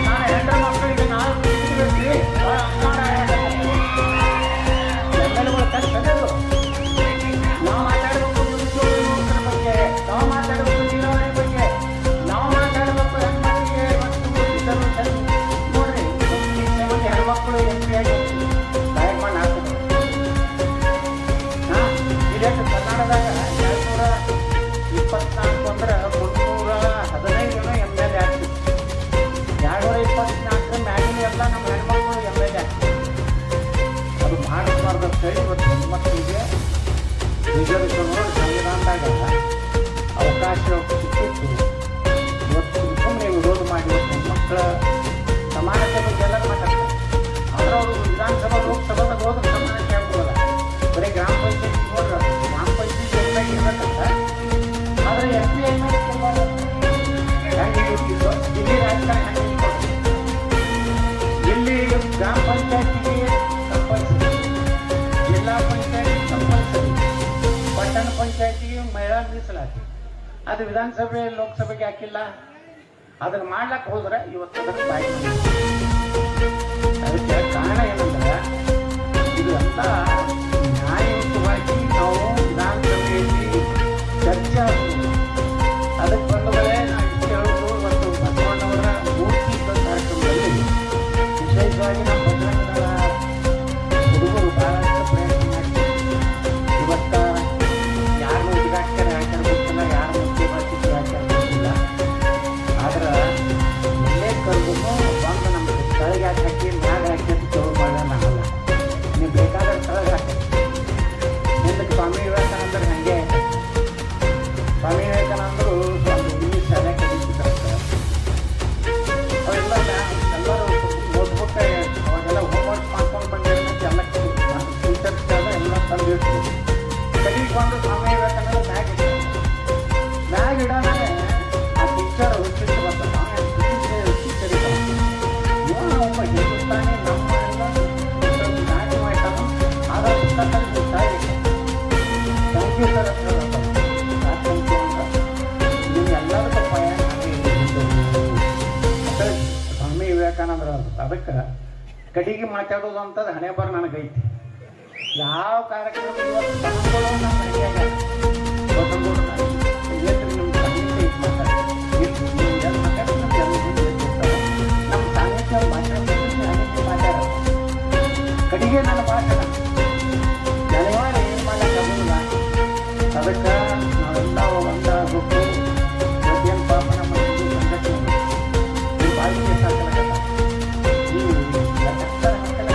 ನಾನು ಹೆಂಡ್ರ ಮಕ್ಕಳಿಗೆ ನಾವು ಟಿಕೆಟ್ ಎಮ್ ಎಲ್ ಎಗಳು ಕಷ್ಟದು. ನಾವು ಮಾತಾಡಬೇಕು ಉದ್ಯೋಗದ ಬಗ್ಗೆ, ನಾವು ಮಾತಾಡಬೇಕು ನೀರಾವರಿ ಬಗ್ಗೆ, ನಾವು ಮಾತಾಡಬೇಕು ಹೆಣ್ಮಕ್ಳಿಗೆ ಮತ್ತು ಇತರ ನೋಡ್ರಿ ಹೆಣ್ಮಕ್ಳು ಎಂ ಪಿ ಆಗಿ ದಯಮಾಡಿ ಹಾಕಿದ್ರು. ಇದಕ್ಕೆ ಕರ್ನಾಟಕದಾಗ 224 ಅಂದ್ರೆ 315 ಎಮ್ ಎಲ್ ಎ ಆಗ್ತಿತ್ತು. 224 ಮ್ಯಾಗಿನ ಎಲ್ಲ ನಮ್ಮ ಹೆಣ್ಮಕ್ಳು ಎಮ್ ಎಲ್ ಎ ಆಗ್ತಿತ್ತು. ಅದು ಮಾಡಬಾರ್ದು ಅಂತ ಹೇಳಿ ಇವತ್ತು ಹೆಣ್ಮಕ್ಳಿಗೆ ರಿಸರ್ವೇಷನ್ ನೋಡಿ ಸಂವಿಧಾನದಾಗ ಅವಕಾಶ ಸಿಕ್ಕಿತ್ತು. ಇವತ್ತು ಸುಮ್ಮನೆ ವಿರೋಧ ಮಾಡಿ ಹೆಣ್ಮಕ್ಳ ಸಮಾನತೆ ಬಗ್ಗೆ ಎಲ್ಲ ಮಾತಾಡ್ತಾರೆ. ಆದ್ರೆ ಅವರು ವಿಧಾನಸಭಾ ಲೋಕಸಭಾದಾಗ ಹೋದ್ರೆ ಸಮಾನತೆ ಆಗ್ಬೋದಲ್ಲ. ಬರೀ ಗ್ರಾಮ ಪಂಚಾಯತ್ ನೋಡ್ರಿ, ಗ್ರಾಮ ಪಂಚಾಯತ್ ಎಮ್ ಇರ್ಬೇಕಂತ. ಆದರೆ ಎಸ್ ಪಿ ಎಮ್ ಇಲ್ಲಿ ರಾಜಕಾರಣ ಇಲ್ಲಿ ಗ್ರಾಮ ಪಂಚಾಯತಿಗೆ ಕಂಪಲ್ಸರಿ, ಜಿಲ್ಲಾ ಪಂಚಾಯತ್ ಕಂಪಲ್ಸರಿ, ಪಟ್ಟಣ ಪಂಚಾಯತಿಗೆ ಮಹಿಳಾ ಮೀಸಲಾತಿ. ಅದು ವಿಧಾನಸಭೆ ಲೋಕಸಭೆಗೆ ಹಾಕಿಲ್ಲ. ಅದನ್ನು ಮಾಡ್ಲಕ್ಕೆ ಹೋದ್ರೆ ಇವತ್ತು ಅದನ್ನು ಬಾಯಿ. ಅದಕ್ಕೆ ಕಾರಣ ಏನಂದ್ರೆ ಇದು ಎಲ್ಲ ನ್ಯಾಯಯುತವಾಗಿ ನಾವು ವಿಧಾನಸಭೆಯಲ್ಲಿ ಚರ್ಚೆ ಆಗುವುದು. ಅದಕ್ಕೆ ಬಂದವರೇ ನಾವು ಇಷ್ಟು ಹೇಳೋದು. ಮತ್ತು ಬಸವಣ್ಣವರ ಮೂರ್ತಿ ಕಾರ್ಯಕ್ರಮದಲ್ಲಿ ವಿಶೇಷವಾಗಿ ನಮ್ಮ ಬಸವಣ್ಣನ ಹುಡುಗರು ಬಹಳಷ್ಟು ಪ್ರಯತ್ನ ಮಾಡಿ ಇವತ್ತು ಯಾರನ್ನೂ ಉದ್ಘಾಟನೆ ಹಾಕ್ಯಾರ ಗೊತ್ತಿಲ್ಲ, ಯಾರು ಮುಖ್ಯಮಂತ್ರಿ ಹಾಕ್ಯಾರ ಗೊತ್ತಿಲ್ಲ. ಆದ್ರೆ ಎಲ್ಲೇ ಕರೆದು ಬಂದು ನಮ್ಗೆ ಕೆಳಗೆ ಹಾಕಿ ಮ್ಯಾಗ ಹಾಕಿ ಅಂತ ಚೌರು ಮಾಡೋಣಲ್ಲ. ನೀವು ಬೇಕಾದ್ರೆ ಕೆಳಗೆ ಹಾಕಿ. ಮುಂದಕ್ಕೆ ಸ್ವಾಮಿ ವಿವೇಕಾನಂದರು ಹಾಗೆ ಆಯ್ತು. ಸ್ವಾಮಿ ವಿವೇಕಾನಂದರು ಒಂದು ಇಂಗ್ಲೀಷ್ ಶಾಲೆ ಕಲಿಸಿದ್ದಾರೆ. ಅವೆಲ್ಲ ಎಲ್ಲರೂ ಓದ್ಬಿಟ್ಟು ಅವಾಗೆಲ್ಲ ಹೋಮ್ವರ್ಕ್ ಮಾಡ್ಕೊಂಡು ಬಂದಿರೋದು ಎಲ್ಲ ಟೀಚರ್ಸ್ ಎಲ್ಲ ತಂದು ಇಡ್ತೀವಿ. ಕಲಿಕೊಂಡು ಸ್ವಾಮಿ ವಿವೇಕಾನಂದ ಮ್ಯಾಗ್ ಇಡೋಣ. ಆ ಟೀಚರ್ ಹುಚ್ಚಿಟ್ಟು ಬರ್ತದೆ. ಟೀಚರ್ ಇದ್ದಾನೆ ಒಬ್ಬ ಹಿಂದೂಸ್ತಾನಿ ನಮ್ಮ ನಾಟಿ ಮಾಡ್ತಾನೆ. ಆದ್ರೆ ಪುಸ್ತಕದಲ್ಲಿ ಥ್ಯಾಂಕ್ ಯು ಸರ್ ನೀವು ಎಲ್ಲದಕ್ಕೂ ಸ್ವಾಮಿ ವಿವೇಕಾನಂದ್ರ ಅದಕ್ಕೆ ಕಡೆಗೆ ಮಾತಾಡೋದು ಅಂತದ್ದು ಹಣೆ ಬರ ನನಗೈತಿ. ಯಾವ ಕಾರ್ಯಕ್ರಮ ಇವತ್ತು ತಗೊಂಡು ನಮ್ಮ ಮನೆಯಾಗ ಬಸವಗೌಡ ನಿಮ್ಮ ಸಾಹಿತ್ಯ ಇದು ಮಾತಾಡಿ ನೀವು ಎಲ್ಲಿ ಮಾತಾಡೋದು ನಮ್ಗೆ ನಮ್ಮ ಸಾಹಿತ್ಯ ಮಾತಾಡೋದು ಮಾತಾಡೋದು ಕಡೆಗೆ ನನ್ನ ಭಾಷಣ ಜನವಾರ ಏನು ಮಾಡೋಕ್ಕಾಗೋದಿಲ್ಲ. ಅದಕ್ಕೆ ನಾವೆಲ್ಲ ಒಂದಾಗಬೇಕು. ಪ್ರತಿಯೊಂದು ಪಾಪ ನಮ್ಮ ಹಿಂದೂ ಸಂಘಟನೆ ಈ ಬಾಳಿಕೆ ಸಾಕಲಾಗಲ್ಲ. ನೀವು ಎತ್ತರ ಹಾಕಲಾಗಲ್ಲ.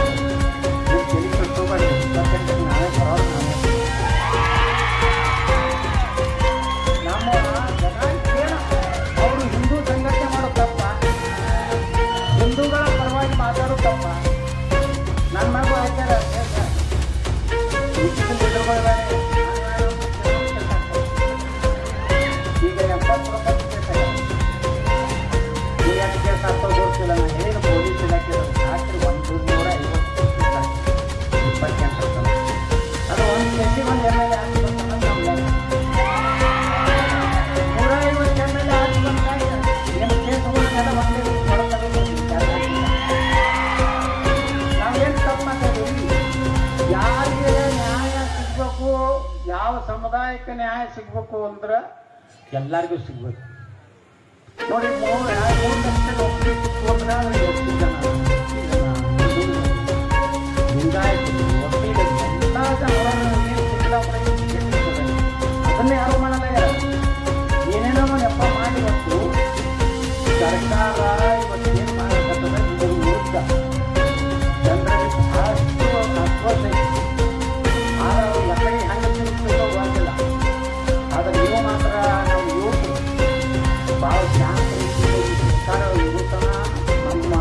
ನೀವು ತಲೆ ಕೆಟ್ಟೋಗ್ಬೇಡಿ. 28 ನಾವೇ ಬರೋರು ನಾವೇ. ನಮ್ಮ ಜನ ಕೇಳ ಅವರು ಹಿಂದೂ ಸಂಘಟನೆ ಮಾಡೋ ತಪ್ಪ, ಹಿಂದೂಗಳ ಪರವಾಗಿ ಮಾತಾಡೋ ತಪ್ಪ. ನನ್ನ ಮಗು ಹಾಕ್ಯಾರ ಈಗ 70 ಕೇಸ್ ಆಗ್ತಾ ಗೊತ್ತಿಲ್ಲ. ನಾನು ಏನು ಪೊಲೀಸ್ ಇಲಾಖೆ ರಾತ್ರಿ 150 28 ಅದು ಒಂದು ಕೇಸಿಗೆ ಒಂದು ಎಮ್ ಎಲ್ ಎ ಆಗಿ ಬಂದಾಗ 150 ಎಮ್ ಎಲ್ ಎ ಆಗಿ ಬಂದಾಗ ಏನು ಕೇಸ್ಗಳನ್ನೆಲ್ಲ ಒಂದೇ ನಾವೇನು ತಪ್ಪು ಮಾತಾಡೀವಿ. ಯಾರಿಗೆ ನ್ಯಾಯ ಸಿಗ್ಬೇಕು, ಯಾವ ಸಮುದಾಯಕ್ಕೆ ನ್ಯಾಯ ಸಿಗ್ಬೇಕು ಅಂದ್ರೆ ಎಲ್ಲರಿಗೂ ಸಿಗ್ಬೇಕು. ನೋಡಿ 3 ಲಕ್ಷ ನೌಕರಿ ಸಿಕ್ಕು ಅಂದ್ರೆ ಎಷ್ಟು ಜನ ಲಿಂಗಾಯತ ಒಕ್ಕಲಿಗ ಎಲ್ಲ ಜನ ಅದನ್ನೇ ಯಾರು ಮಾಡಲ್ಲ. ಏನೇನೋ ನೆಪ ಮಾಡಿ ಇವತ್ತು ಸರ್ಕಾರ ಇವತ್ತು ಏನು ಮಾಡಬೇಕಂತಂದ್ರೆ ಇದ್ರ ವಿರುದ್ಧ ಜನರಿಗೆ ಬಹಳಷ್ಟು ಆಶ್ವಾಸ ಐತಿ. ಆದರೆ ಅವ್ರು ಎಕಡೆ ಹೆಂಗೆ ತಿರುಗಿಸೋ ಗೊತ್ತಿಲ್ಲ. ಆದರೆ ನೀವು ಮಾತ್ರ ನಮ್ಮ ಯುವಕರು ಭಾಳ ಶಾಂತ ರೀತಿಯಲ್ಲಿ ಸರ್ಕಾರ ಯುವಕನ ನಮ್ಮ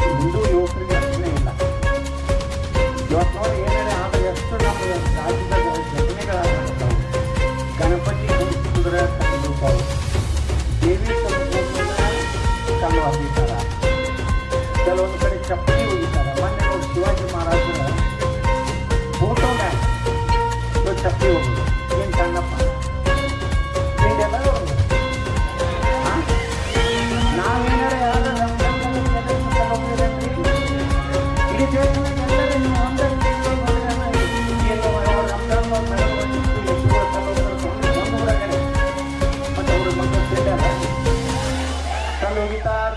ಹಿಂದೂ ಯುವಕರಿಗೆ ರಕ್ಷಣೆ ಇಲ್ಲ. ಇವತ್ತು ಮಕ್ಕಳು ತಿಂಡಾರ ಕಲ್ಲು ಹೋಗಿತಾರ,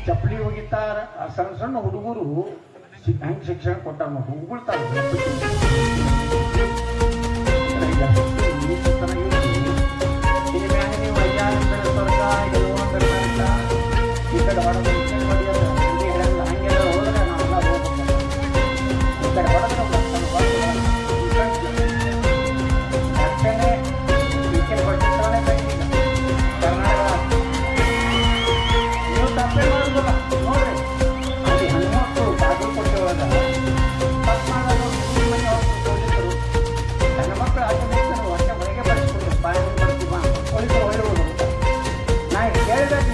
ಚಪ್ಪಲಿ ಹೋಗಿತಾರ. ಆ ಸಣ್ಣ ಸಣ್ಣ ಹುಡುಗರು ಹೆಂಗೆ ಶಿಕ್ಷಣ ಕೊಟ್ಟಾರ ನೋಡಿ ಉಗುಳ್ತಾರ. ಇನ್ಮ್ಯಾಗ ನೀವು ಅಯ್ಯ ಅಂದ್ರೆ ಸ್ವರ್ಗ ಗೆಲುವು ಅಂದ್ರೆ ಈ ಕಡೆ ಹೊಡೆದ ಈ ಕಡೆ ಹೊಡೆಯೋದು ಹಂಗೆ ಹೇಳಲ್ಲ. ಹಂಗೆಲ್ಲ ಹೋದ್ರೆ ನಾವೆಲ್ಲ ಹೋಗ್ಬೇಕು. ಈ ಕಡೆ ಹೊಡೆದ್ರೆ ಅಷ್ಟೇನೆ ಈ ಕಡೆ ಹೊಟ್ಟಿರ್ತಾನೆ ಬೇಕೀಗ ಕರ್ನಾಟಕ. ನೀವು ತಪ್ಪೇ ಮಾಡೋದಿಲ್ಲ ನೋಡ್ರಿ. ಅಲ್ಲಿ ಹೆಣ್ಮಕ್ಳು ಬಾಗಲಕೋಟೆ ಒಳಗ ತಪ್ಪು ಮಾಡೋದು ಮನೆ ಹೋಗ್ತಾರೆ ಹೆಣ್ಮಕ್ಳು ಆಟೋಮೇಟಿಕ್ ಹೊಟ್ಟೆ ಹೊರಗೆ ಬಳಸ್ಕೊಡ್ತಾರೆ. ಬಾಯಿ ಬರ್ತೀವಿ ಪೊಲೀಸರು ಹೊಯ್ಬೋದು. ನಾ ಕೇಳಿದಾಗ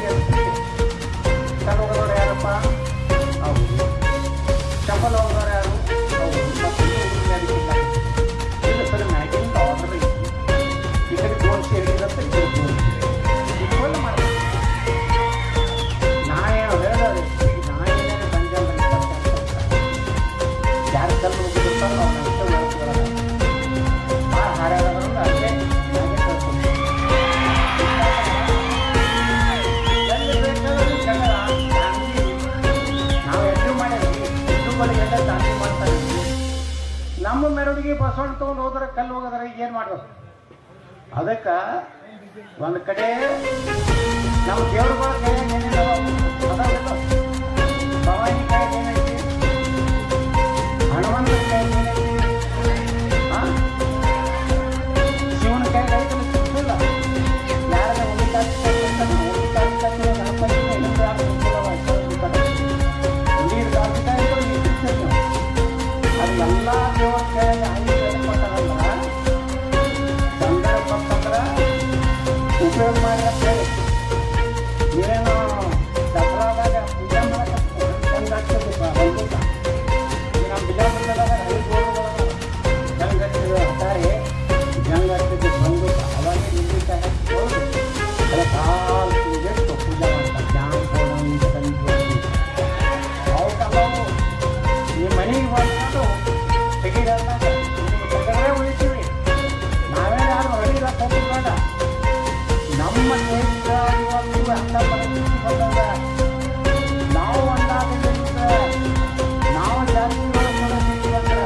ಕಲ್ಲು ಹೋಗೋರು ಯಾರಪ್ಪ? ಹೌದು. ಚಪ್ಪಲ್ ಹೋಗೋರು ಯಾರು? ಹೌದು. ಇಲ್ಲ ಸರ್ ಮ್ಯಾಗಿಂದ ಆರ್ಡರ್ ಐತಿ, ಈ ಕಡೆ ಗೋಲ್ಸಿ ಹೇಳಿದಂತೆ ಈ ಕಡೆ ಗೋಲ್ಸಿ ಇಟ್ಕೊಂಡು ಮಾಡ್ತಾರೆ. ನಾ ಏನು ಹೇಳಿದ್ರೆ ನಾ ಏನೇನು ಬಂಜಾರ ಯಾರು ಕಲ್ಲು ಹೋಗಿರ್ತಾರೋ ಅವ್ನ ಅಷ್ಟೇ ಓದಿಸ್ಕೊಳ್ಳೋಣ. ಭಾಳ ಹಾರಾಡೋದ್ರಿಂದ ಅಲ್ಲೇ ನಾನೇ ಕಳ್ಕೊಂಡು ಎಲ್ಲಿ ಬೇಕಾದ್ರೂ ಜಗಳ ಗಾಂಧಿ ನಾವು ಎದ್ದು ಮಾಡೇವಿ. ಎದ್ದುಗಳಿಗೆಲ್ಲ ಗಾಂಧಿ ಮಾಡ್ತಾ ಇದ್ವಿ. ನಮ್ಮ ಮೆರವಣಿಗೆ ಬಸವಣ್ಣ ತೊಗೊಂಡು ಹೋದ್ರೆ ಕಲ್ಲು ಹೋಗೋದ್ರೆ ಏನು ಮಾಡ್ಬೇಕು? ಅದಕ್ಕೆ ಒಂದು ಕಡೆ ನಮ್ಮ ದೇವ್ರುಗಳ ಕೈಯಾಗ ಏನೇನೋ ಅದಾವೆಲ್ಲ. ಭವಾನಿ ಕೈಯಾಗ ಏನೈತಿ, ಹನುಮಂತನ ಕೈಯಾಗ ಏನೈತಿ, ಶಿವನ ಕೈಯಾಗ ಐತಲ್ಲ ಸಿಕ್ಕಿಲ್ಲ. ಯಾರ ಉಳಿತಾಗಿ ಗಣಪತಿನ ಇನ್ನೊಂದು ಯಾರು ನೀರು ಕಾಲ್ಕಾಯಿ ಸಿಗ್ತೇವೆ ನಾವು. ಅದು ಎಲ್ಲ ದೇವರ ಕೈಯಾಗ ಐದು ಕೊಟ್ಟಾರಲ್ಲ ಸಂದರ್ಭಕ್ಕಂದ್ರೆ ಉಪಯೋಗ ಮಾಡಿ ಅಂತ ಹೇಳಿ ನೀವೇನು ದಸರಾದಾಗ ಪೂಜೆ ಮಾಡಕ್ಕೆ ಹೆಂಗೆ ಆಗ್ತದೆ ಬಂದೂಟ. ಈಗ ನಮ್ಮ ಬಿಜಾಪುರದಾಗ 5 ಗೋರುಗಳು ಹೆಂಗೆ ಹಚ್ಚಿದ್ರು ಅಂತಾರೆ, ಹೆಂಗೆ ಹಚ್ಚಿದ್ದು ಬಂದೂಟ. ಅವಾಗೇ ನಿಂದಿರ್ತಾ ಹೋಗಿ ಅಲ್ಲ ಕಾಲು ಪೂಜೆಟ್ಟು ಪೂಜೆ ಮಾಡ್ತಾರೆ. ಜ್ಞಾನ ಅವಕ್ಕಲ್ಲವು ನಿಮ್ಮ ಮನೆಗೆ ಬಂದು ತೆಗಿದಾಗ ತೆಗೆದ್ರೆ ಉಳಿತೀವಿ. ನಾವೇನು ಯಾರು ಹೊಡಿಲ್ಲ ಹೋಗ್ಬೇಡ. ನಮ್ಮ ದೇಶ ಇವತ್ತು ಅಂತ ಪರಿಸ್ಥಿತಿ ಬಂದಾಗ ನಾವು ಒಂದಾಗಲಿಲ್ಲ, ನಾವು ಜಾತಿಗಳು ಅಂದ್ರೆ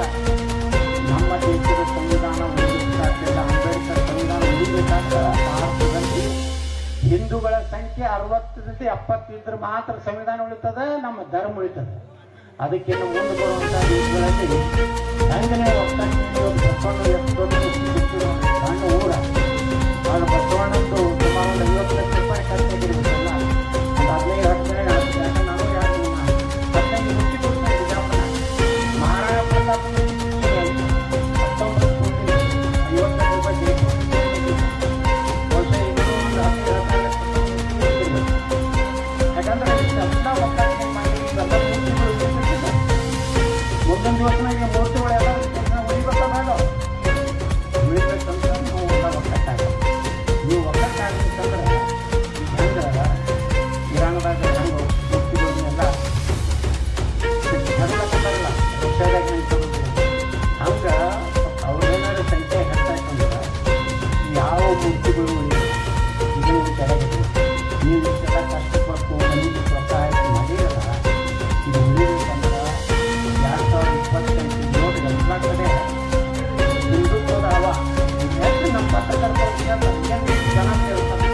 ನಮ್ಮ ದೇಶದ ಸಂವಿಧಾನ ಉಳಿಬೇಕಾಗ್ತಿಲ್ಲ. ಅಂಬೇಡ್ಕರ್ ಸಂವಿಧಾನ ಉಳಿಬೇಕಾದ್ರೆ ಭಾರತದಲ್ಲಿ ಹಿಂದೂಗಳ ಸಂಖ್ಯೆ 60 70 ಇದ್ರೆ ಮಾತ್ರ ಸಂವಿಧಾನ ಉಳಿತದೆ, ನಮ್ಮ ಧರ್ಮ ಉಳಿತದೆ. ಅದಕ್ಕಿಂತ ಮುಂದೆ ಬರುವಂಥ ದೇಶಗಳಲ್ಲಿ ಹೆಂಗನೇ ಬಸವಣ್ಣ ಎಷ್ಟು ದೊಡ್ಡ ಸಣ್ಣ ಊರ ಅವನು ಬಸವಣ್ಣಂದು ಸುಮಾರು ಒಂದು 50 ಲಕ್ಷ ರೂಪಾಯಿ ಖರ್ಚಾಗಿರ್ಬೇಕಲ್ಲ. ಒಂದು 15 10 ಯಾಕಂದ್ರೆ ನಾನು ಯಾರು 15 ಮುಚ್ಚಿ ಕೊಡ್ತೀನಿ ಬಿಜಾಪುರ. ಮಹಾರಾಣಾ ಪ್ರತಾಪ್ 19 ಕೊಡ್ತೀನಿ 50 ಲಕ್ಷ ರೂಪಾಯಿ ಬೇಕು. ಬಹುಶಃ ಇನ್ನೂ ಒಂದು 10-12 ಲಕ್ಷ ರೂಪಾಯಿ ಯಾಕಂದ್ರೆ ಇಷ್ಟೆಲ್ಲ ಒಕ್ಕಾಗಿ ಮಾಡಿ ಇವೆಲ್ಲ ಮೂರ್ತಿಗಳು ಮುಂದಿನ ದಿವಸನಾಗ ಮೂರ್ತಿಗಳೆಲ್ಲ ಉಳಿಬೇಕಲ್ಲ ಉಳಿಬೇಕಂದ್ರೆ ನಾವು ಎಲ್ಲ ಒಕ್ಕಟ್ಟಾಗ ನೀವು ಒಕ್ಕಟ್ಟಾಗಬೇಕಂದ್ರೆ ಹೆಂಗೆ ಇರಾನ್ದಾಗ ಹೆಂಗೆ ಮೂರ್ತಿಗಳನ್ನೆಲ್ಲ ಹರಿಲಕ್ಕಲ್ಲ ರಷ್ಯಾದಾಗ ನಿಂತ್ಕೊಂಡು ಹಂಗೆ ಅವ್ರೇನಾದ್ರು ಸಂಖ್ಯೆ ಹೆಚ್ಚಾಯ್ತಂದ್ರೆ ಯಾವ ಮೂರ್ತಿಗಳು ಉಳಿಬೇಕು ಇದನ್ನು ಕೆಳಗೆ ನೀವು ಇಷ್ಟೆಲ್ಲ ಕಷ್ಟಪಟ್ಟು ಮನೆಗೆ ಪ್ರೋತ್ಸಾಹ ಮಾಡಿರಲ್ಲ. ಇದು ಉಳಿಬೇಕಂದ್ರೆ 2028 ನೋಡಿ ಎಲ್ಲ ಕಡೆ ಹಿಂದುತ್ವದ ಹವ ಹೆಚ್ಚು ನಮ್ಮ ಪತ್ರಕರ್ತರು ಜನ ಕೇಳ್ತಾರೆ.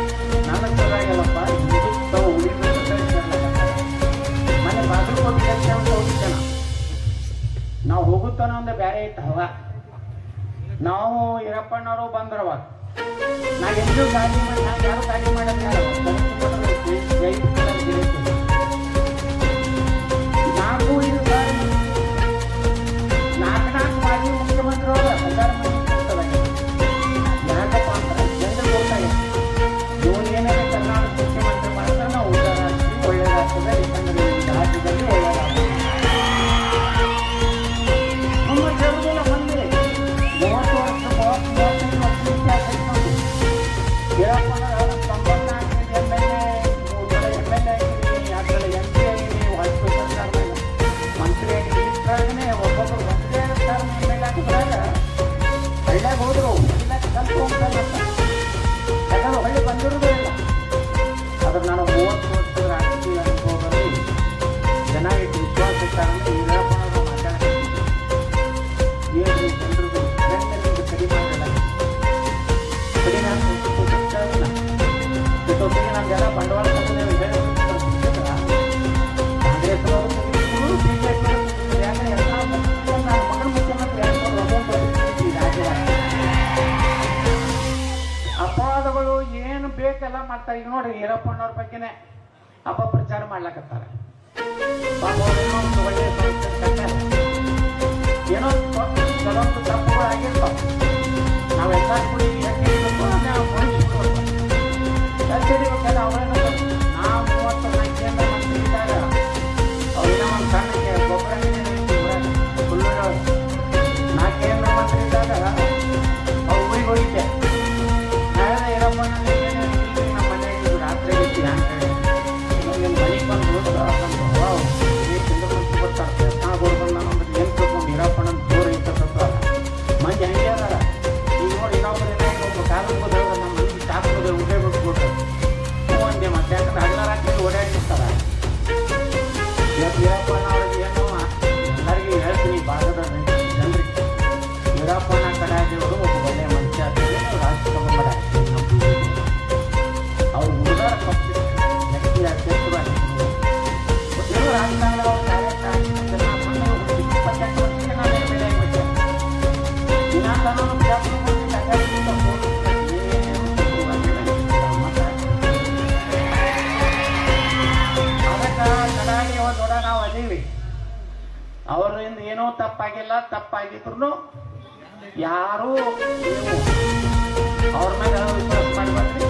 ನನ್ನ ಚೆನ್ನಾಗಿಲ್ಲಪ್ಪ ಹಿಂದುತ್ವ ಉಳಿಬೇಕಂತ ಮನೆ ಬಾಗಲಕೋಟೆ ಅಂತ ಹೋಗಿದ್ದಾನ. ನಾವು ಹೋಗುತ್ತಾನ ಒಂದು ಬೇರೆ ಇತ್ತು ಹವ. ನಾವು ಈರಪ್ಪಣ್ಣವರು ಬಂದ್ರವ ನಾ ಎಲ್ಲೂ ಗಾಡಿ ಮಾಡಿ ನಾನು ಯಾರು ಗಾಡಿ ಮಾಡೋದು ಯಾರು 4-5 ಗಾಡಿ 4 ಮಾಜಿ ಮುಖ್ಯಮಂತ್ರಿಗಳು 1000 ಮಂದಿ ಕೊಡ್ತಾರೆ. ಯಾಕಪ್ಪ ಅಂದ್ರೆ ಜನರು ಹೋಗ್ತಾರೆ ಇವನು ಏನಾದ್ರೆ ಕರ್ನಾಟಕ ಮುಖ್ಯಮಂತ್ರಿ ಮಾಡಿದ್ರೆ ನಾವು ಒಳ್ಳೆಯದಾಗ್ತದೆ. ಯಾಕಂದ್ರೆ ಈ ರಾಜ್ಯದಲ್ಲಿ ಒಳ್ಳೆಯದಾಗ್ತದೆ. ನಮ್ಮ ಕೇಳುವುದಿಲ್ಲ ಮಂದಿ 30 ವರ್ಷ 35 ವರ್ಷ ಇತಿಹಾಸ ಇಟ್ಕೊಂಡು ಈರಪ್ಪನ 94 ಹಂಗೆಲ್ಲ ಬಂಡವಾಳ ಕಾಂಗ್ರೆಸ್ ಬಿಜೆಪಿ ಯಾಕಂದ್ರೆ ಎಲ್ಲ ನನ್ನ ಮಗನ ಮುಖ್ಯಮಂತ್ರಿ ಅಪವಾದಗಳು ಏನು ಬೇಕೆಲ್ಲ ಮಾಡ್ತಾರೆ. ಈಗ ನೋಡ್ರಿ ಈರಪ್ಪನವ್ರ ಬಗ್ಗೆನೆ ಅಪಪ್ರಚಾರ ಮಾಡ್ಲಾಕತ್ತಾರೆ. ಒಳ್ಳೆ ಏನೋ ಕೆಲವೊಂದು ತಪ್ಪುಗಳು ಆಗಿರ್ತಾವ. ನಾವೆಲ್ಲ ಕೂಡಿ ಯಾಕೆ ಹಿಡಿಬೇಕಲ್ಲ ಅವರೇನು ನಾವು 34 ಕೇಂದ್ರ ಮಂತ್ರಿ ಇದ್ದಾಗ ಅವ್ರಿನ ಒಂದು ಸಣ್ಣಕ್ಕೆ ಗೊಬ್ಬರ ಸುಳ್ಳು ನಾ ಕೇಂದ್ರ ಮಂತ್ರಿ ಇದ್ದಾಗ ಅವ್ರು ಊರಿಗೆ ಹೋಗಿದ್ದೆ. ನಾಳೆ ಇರಪ್ಪನಲ್ಲಿ ಏನು ಇಲ್ರಿ ನಮ್ಮ ಮನೆಗೆ ರಾತ್ರಿ ಇರ್ತೀವಿ ಅಂತೇಳಿ ನಿಮ್ಮ ಮನೆಗೆ ಬಂದು ಚಂದ್ರಮಂತ್ರಿ ಬರ್ತಾರೆ ನಾವು ಗೋರ್ಬಂದು ನಾನು ಏನು ತಿಳ್ಕೊಂಡು ಇರಪ್ಪನ ಜೋರು ಇರ್ತಕ್ಕಂಥ ಮಂದಿ ಹಂಗೆ ಅದಾರ. ಈಗ ನೋಡಿ ಇನ್ನೊಬ್ಬರು ಒಬ್ಬರು ಕಾಲು ಹೋದ್ರೆ ನಮ್ಮ ಮನೆಗೆ ಚಾಪ್ ಹೋದ್ರೆ ಉಡ್ಡೆ ಬಿಟ್ಬಿಟ್ರೆ ಒಂದೇ ಮತ್ತೆ ಯಾಕಂದ್ರೆ ಹಗಲಾರಾತ್ರಿ ಓಡಾಡಿರ್ತಾರೆ. ಇವತ್ತು ವೀರಪ್ಪನ ಅವ್ರಿಗೆ ಏನೋ ಎಲ್ಲರಿಗೂ ಹೇಳ್ತೀನಿ ಭಾಗದ ಜನರಿಗೆ ವೀರಪ್ಪನ ಕಡಾಜಿಯವರು ಒಬ್ಬ ಒಳ್ಳೆಯ ಮನುಷ್ಯ ಅಂತೇಳಿ ರಾಜ್ಯಸಭಾ ಮಾಡಿ ಅವ್ರು ಹುಡುಗಾರ ಪಕ್ಷ ವ್ಯಕ್ತಿ ಅಧ್ಯಕ್ಷರು ಆಗಿದ್ರು. ಏನೋ ರಾಜಕಾರಣದವ್ರು ಡೈರೆಕ್ಟ್ ಆಗಿದ್ದ 28 ವರ್ಷಕ್ಕೆ ನಾನು ಎಮ್ ಎಲ್ ಎ ಆಗಿಬಿಟ್ಟೆ. ದಿನಾಂತನೂ ಬಿಜಾಪುರ ದೊಡ್ಡ ನಾವು ಅದೀವಿ. ಅವರಿಂದ ಏನೋ ತಪ್ಪಾಗಿಲ್ಲ, ತಪ್ಪಾಗಿದ್ರು ಯಾರೂ ನೀವು ಅವ್ರ ಮೇಲೆ ವಿಶ್ವಾಸ ಮಾಡಬೇಡ್ರಿ.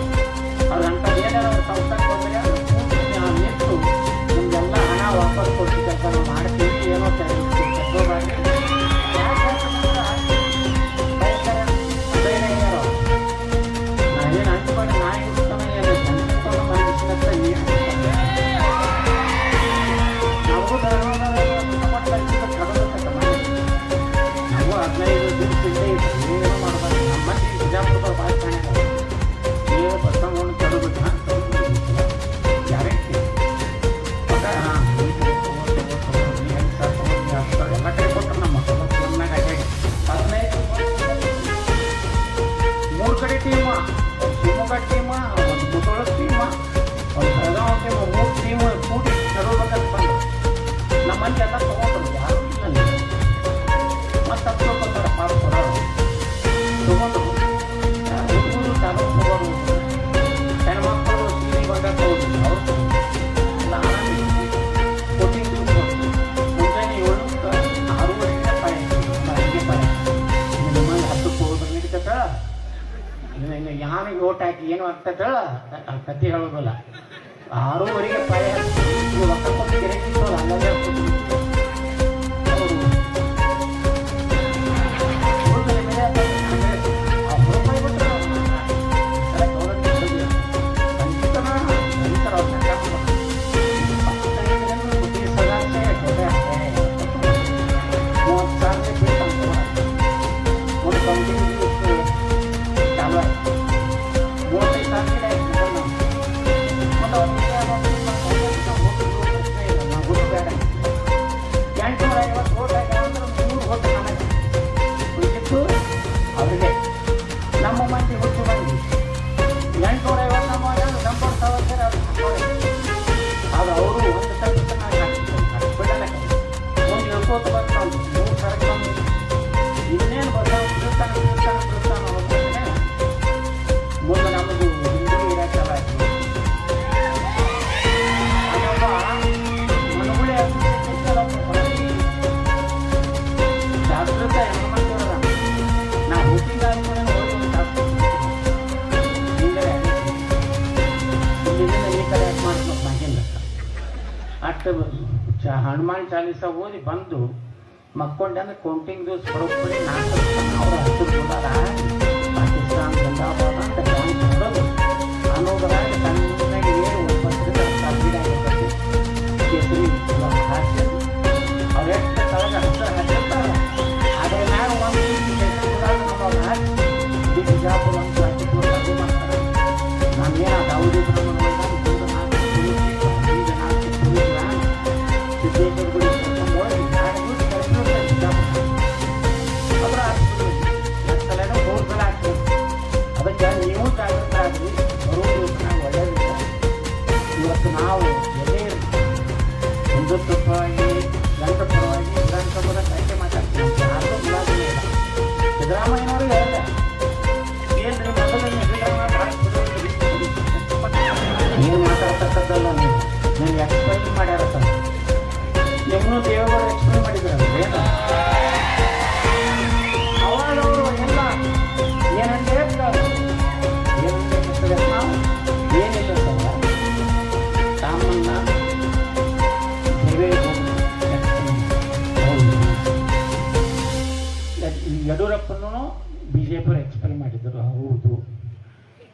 ಅವ್ರಂತ ಏನಾದ್ರು ಸಂಸ್ಥೆ ಬಂದರೆ ನಿಂತು ನಿಮ್ಗೆಲ್ಲ ಹಣ ವಾಪಸ್ ಕೊಡ್ತೀವಿ ಕೆಲಸ ನಾವು ಮಾಡ್ತೀವಿ. ಏನೋ ತಗೋಬಾರ್ದು. ನಾವೇನು ಹಂಚ್ಕೊಂಡು ನಾಯಿ ಇರ್ತಾನೆ ಏನು ಸಂಸ್ಕೃತ ಮನುಷ್ಯನಂತ ನೀರು ನಾವು 15 ದಿವಸ ಏನು ಮಾಡಬಾರ್ದು. ನಮ್ಮ ಮಂದಿ ಬಿಜಾಪುರದ ಭಾಳ ಚೆನ್ನಾಗಿ ನೀವು ಬಸ್ಸಂಗೊಂಡು ತಡಬಿಟ್ಟು ಗ್ಯಾರಂಟಿ ಎಲ್ಲ ಕಡೆ ಕೊಟ್ಟರು ನಮ್ಮ ಮಕ್ಕಳಾಗ ಆಗಿ 3 ಕಡೆ ಟೀಮ, ಒಂದು ಶಿವಮೊಗ್ಗ ಟೀಮ, ಒಂದು ಮುಧೋಳ ಟೀಮ, ಒಂದು ಬೆಳಗಾವಿ ಟೀಮ್, 3 ಟೀಮ್ ಕೂಡಿ ತಡಬೇಕಂತ ಬಂದು ನಮ್ಮ ಮಂದಿ ಎಲ್ಲ ತೊಗೊಂಡ್ರು. ಯಾರು ಇಲ್ಲ ಮತ್ತೆ ತಪ್ಪಿಸ್ಕೊತಾರೆ ಪಾರು ಕೊಡೋರು ತೊಗೊಂಡ್ರು. ಹುಡುಗರು ತಗೊಂಡು ಹೆಣ್ಮಕ್ಕಳು ಸೀರೆ ಬಂದಾಗ ಹೋದ್ರು. ಅವರು ಎಲ್ಲ ಆರಾಮಿಲ್ಲ. ಕೊಟ್ಟಿಂಗ್ ಮುಂಜಾನೆ 7-6 ಪಾಯ ಹಂಗೆ ಪಾಯ ನಿಮ್ಮ 10ಕ್ಕೆ ಹೋದ್ರೆ ನಡೀತದ. ಇನ್ನು ಯಾರಿಗೆ ಓಟ್ ಹಾಕಿ ಏನು ಆಗ್ತದ ಕತ್ತಿ ಹೇಳೋದಲ್ಲ. 6:30 ಪಾಯ ಒಕ್ಕ ಕೊಟ್ಟು ಗಿರಕಿತ್ತು ಅಲ್ಲೇ ನಮ್ಮ ಮಂದಿ ಹುಟ್ಟು ಮಂದಿ 850 ನಂಬರ್ ತಗೋತಾರೆ. ಅದು ಅವರು ಒಂದು ತಕ್ಷಣ ಬಿಡಲ್ಲ. ಒಂದು ಹೇಳ್ಕೋತ ಬರ್ತಾವೆ 3 ಕಾರ್ಯಕ್ರಮ ಇನ್ನೇನು ಬರ್ತಾವೆ. ಬಿಡ್ತಾನೆ ಹೋಗ್ತಾನೆ ಮುಂದೆ ನಮ್ಮದು ಹಿಂದೂ ಇರಕ್ಕಲ್ಲ. ಅದೊಬ್ಬ ಮನಗುಳಿ ಜಾಗೃತ ಹೆಣ್ಮಕ್ಳು ನಾವು ಹುಟ್ಟಿಂಗ್ ಆದ್ಮೇಲೆ ಅಷ್ಟು ಹನುಮಾನ್ ಚಾಲೀಸ ಓದಿ ಬಂದು ಮಕ್ಕೊಂಡೆ ಕೌಂಟಿಂಗ್ ದಿವಸ ಬರೋಬ್ಬರಿ 4 ಅವ್ರ 10 ಡಾಲರ್ ಪಾಕಿಸ್ತಾನ ಜಿಂದಾಬಾದ್ ಅಂತ ಡ್ಯಾನ್ಸ್ ಮಾಡೋದು ಅನ್ನೋದ್ರಾಗ ತಣ್ಣಗೆ ಏರು 9 ಗಿಡ ಆಗಿರ್ತದೆ. ಕೇಸರಿ ಹಾಕಿ ಅವ್ರೆಷ್ಟು ತಳಗ ಹಸಿರು ಹಾಕಿರ್ತಾರೆ. ಆದರೆ ನಾನು ಒಂದು ಕೇಸರಿ ಹಾಕಿ ಬಿಜಾಪುರ ಅಂತ ಹಾಕಿದ್ರು ಅದು ಮಾಡ್ತಾರೆ. ನಾನೇನು ದಾವೂದಿ ಬ್ರಹ್ಮಣ್ಯ ಅದಕ್ಕೆ ನೀವು ಜಾಗೃತರಾಗಿ ಬರುವ ಒಳ್ಳೆಯದಿಲ್ಲ.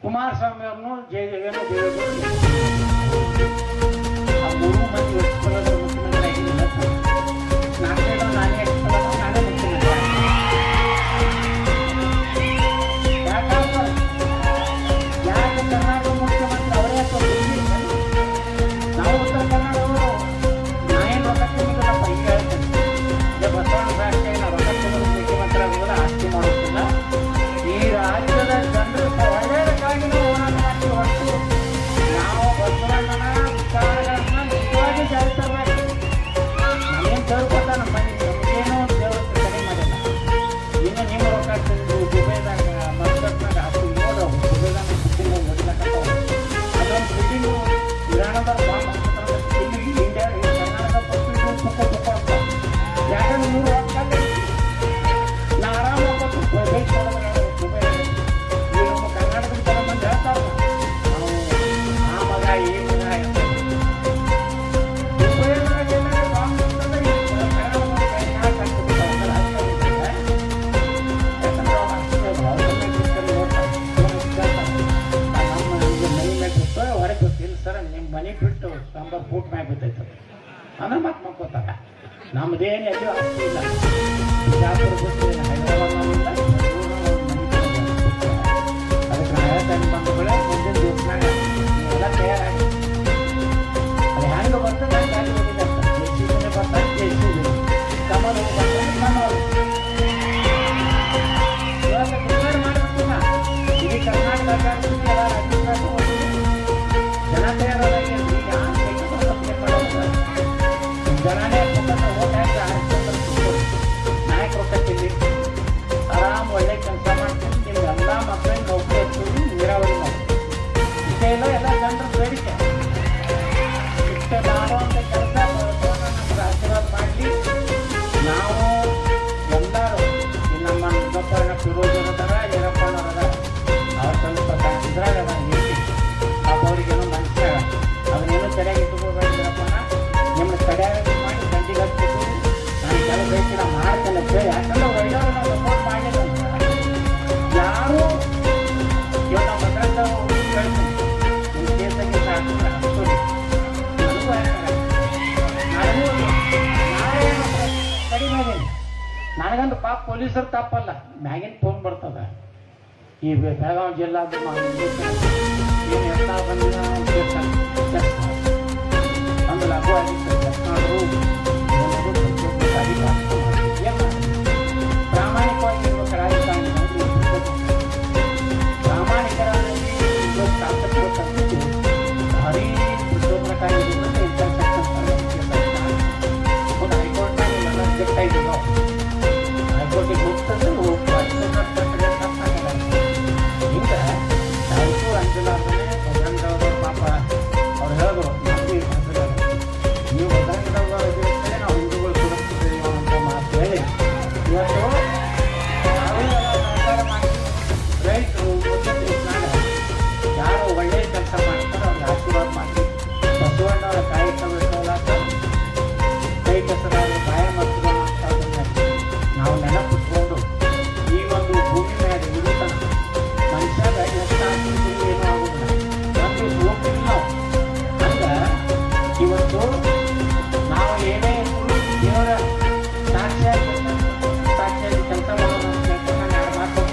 ಕುಮಾರಸ್ವಾಮಿ ಅವ್ರನ್ನು ಏನು ದೇವೇಗೌಡರು ಆ ಮೂರು ಮಂದಿ ವ್ಯಕ್ತಿಗಳು ಮುಖ್ಯಮಂತ್ರಿ ಆಗಿದ್ದಿಲ್ಲ. ನಾಲ್ಕೈದು ನಾನೇ ಎಕ್ಸ್ಪಲ್ಲೋ ನಾನೇ ಮುಖ್ಯಮಂತ್ರಿ. ಯಾಕೆ ಕರ್ನಾಟಕ ಮುಖ್ಯಮಂತ್ರಿ ಅವರೇ ನಾವು ಉತ್ತರ ಕನ್ನಡವರು ನಾನೇನು ರೊಕ್ಕ ತಿಂದಿಲ್ಲಪ್ಪ. ಈಗ ಹೇಳ್ತೇನೆ, ಬಸವಣ್ಣ ಸಾಕ್ಷಿ ನಾವು ರೊಕ್ಕ ತಿನ್ನೋದು ಮುಖ್ಯಮಂತ್ರಿ ಆಗೋದಿಲ್ಲ, ಆಸ್ತಿ ಮಾಡೋದಿಲ್ಲ. ಈ ರಾಜ್ಯದ ಜನರು ಒಳ್ಳೆಯದಕ್ಕಾಗಿ ನಾವು ಹೋರಾಟ ಮಾಡ್ತೀವಿ ಹೊರತು ನಾವು ಬಸವಣ್ಣನ ವಿಚಾರಗಳನ್ನ ನಿಜವಾಗಿ ಜಾರಿ ತರಬೇಕು. ನಮಗೇನು ದೇವ್ರು ಕೊಟ್ಟ ನಮ್ಮ ಮನೆ, ನಮಗೇನೋ ದೇವ್ರ ಕಡಿಮೆ ಮಾಡಿಲ್ಲ. ಇನ್ನು ನಿಮ್ಮ ರೊಕ್ಕ ತಿಂದು ದುಬೈದಾಗ ಮಸ್ಕಟ್ನಾಗ ಹಾಕಿ ನೋಡು, ದುಬೈದಾಗ ಬಿಟ್ಟಿಂಗ್ ಓದಿಲಕ್ಕಂತ ಅದೊಂದು ಬಿಟ್ಟಿಂಗು ಇರಾಣದ ಇಲ್ಲಿ ಇಂಡಿಯಾ ಕರ್ನಾಟಕ ಪಕ್ಕ ಯಾಕಂದ್ರೆ ನೀವು ರೊಕ್ಕ ನಾ ಆರಾಮ ದುಬೈ ಕರ್ನಾಟಕದ ಜನ ಬಂದು ಹೇಳ್ತಾರೆ ನಾವು ಆ ಮಗ ಈ ಮಗ ದುಬೈದಾಗ ಏನಾದ್ರು ಬಾಂಬ್ ಅಂತಂದ್ರೆ ಹೊರಗೆ ಗೊತ್ತಿಲ್ಲ ಸರ್, ನಿಮ್ಮ ಮನೆ ಬಿಟ್ಟು ಸಂಬರ್ ಫೂಟ್ ಮ್ಯಾಗ ಬಿದ್ದೈತೆ ಅಂದ್ರೆ ಮತ್ತೆ ಮಕ್ಕೋತಾರ. ನಮ್ದೇನು ಎಲ್ಲೂ ಆಸ್ತಿ ಇಲ್ಲ. ಬಿಜಾಪುರ ಬಿಟ್ಟು ಹೈದರಾಬಾದ್ ನಮ್ಮಿಂದ ಅದಕ್ಕೆ ನಾ ಹೇಳ್ತೇನೆ ಬಂಧುಗಳೇ, ಮುಂದಿನ ದಿವಸನಾಗ ನೀವೆಲ್ಲ ತಯಾರಾಗಿ ಅದು ಹೆಂಗೆ ಬರ್ತದೆ ಹಂಗೆ ಗಾಡಿ ಹೋಗಿದ್ದೆ ಜೆಸಿಬಿನೇ ಬರ್ತಾರೆ, ಜೆಸಿಬಿ ಕಮಲ್ ಬರ್ತಾರೆ, ಕಮಲ್ ಇವಾಗ ಡಿಸೈಡ್ ಮಾಡಬೇಕಿಲ್ಲ. ಇಡೀ ಕರ್ನಾಟಕ ಆಗಾಡ್ತೀನಿ, ಎಲ್ಲ ರಾಜ್ಯದಾಗ ಹೋಗ್ತೀನಿ, ಜನ ತಯಾರಾಗಿ ಜನನೇ ಓಟ್ ಹಾಕಿ ಆರಿಸ್ಕೊಂಡು ನಾಯಕ ರೊಕ್ಕ ತಿಲ್ಲಿ ಆರಾಮ್ ಒಳ್ಳೆ ಕೆಲಸ ಮಾಡ್ತೀನಿ. ನಿಮ್ಗೆಲ್ಲ ಮಕ್ಕಳಿಗೆ ನೌಕರಿ ಹಚ್ಚೋದು, ನೀರಾವರಿ ಮಾಡಿ ಇಷ್ಟೇ ಇಲ್ಲ. ಎಲ್ಲ ಜನರ ಬೇಡಿಕೆ ಇಷ್ಟೇ ಮಾಡುವಂಥ ಕೆಲಸ ನಮ್ಗೆ ಆಶೀರ್ವಾದ ಮಾಡಲಿ. ನಾವು ಎಲ್ಲರೂ ನಮ್ಮ ನಿಜಪ್ಪಣ್ಣ ಫಿರೋಜರದಾರ, ಈರಪ್ಪಣ್ಣವರದ ಅವ್ರ ಸ್ವಲ್ಪ ಇದ್ರಾಗ ಹೇಳಿ ಪಾಪ ಅವ್ರಿಗೇನೋ ಮನುಷ್ಯ ಅದನ್ನೇನೋ ಸರಿಯಾಗಿ ಇಟ್ಕೋಬೇಕಿರಪ್ಪಣ್ಣ, ನಿಮ್ಮ ತಡೆಯಾಗಿ ಮಾಡಿ ದಂಡಿಗೆ ಹಚ್ಬೇಕು. ನಾನು ಕೆಲವು ಬೇಕಿಲ್ಲ ಮಾಡ್ತೇನೆ ಅಂತೇಳಿ, ಯಾಕಂದ್ರೆ ಒಳ್ಳೆಯವರು ನಾವು ಸಪೋರ್ಟ್ ಮಾಡಿಲ್ಲ ಯಾರು ಇವಾಗ ನಮ್ಮ ಮದ್ರಾಸ ಹೇಳ್ತೀನಿ ನಿಮ್ಮ ಕೇಸಲ್ಲಿ ಹಾಕಿದ್ರೆ ಹಚ್ಚೋದು ನನಗೂ ನಾಳೆ ಕಡಿಮೆ ಆಗೇನಿ. ನನಗಂದ್ರೆ ಪಾಪ ಪೊಲೀಸರು ತಪ್ಪಲ್ಲ, ಮ್ಯಾಗಿನ ಫೋನ್ ಬರ್ತದ ಈ ಬೆಳಗಾವಿ ಜಿಲ್ಲಾದ ಏನು ಎಲ್ಲ ಬಂದಿಲ್ಲ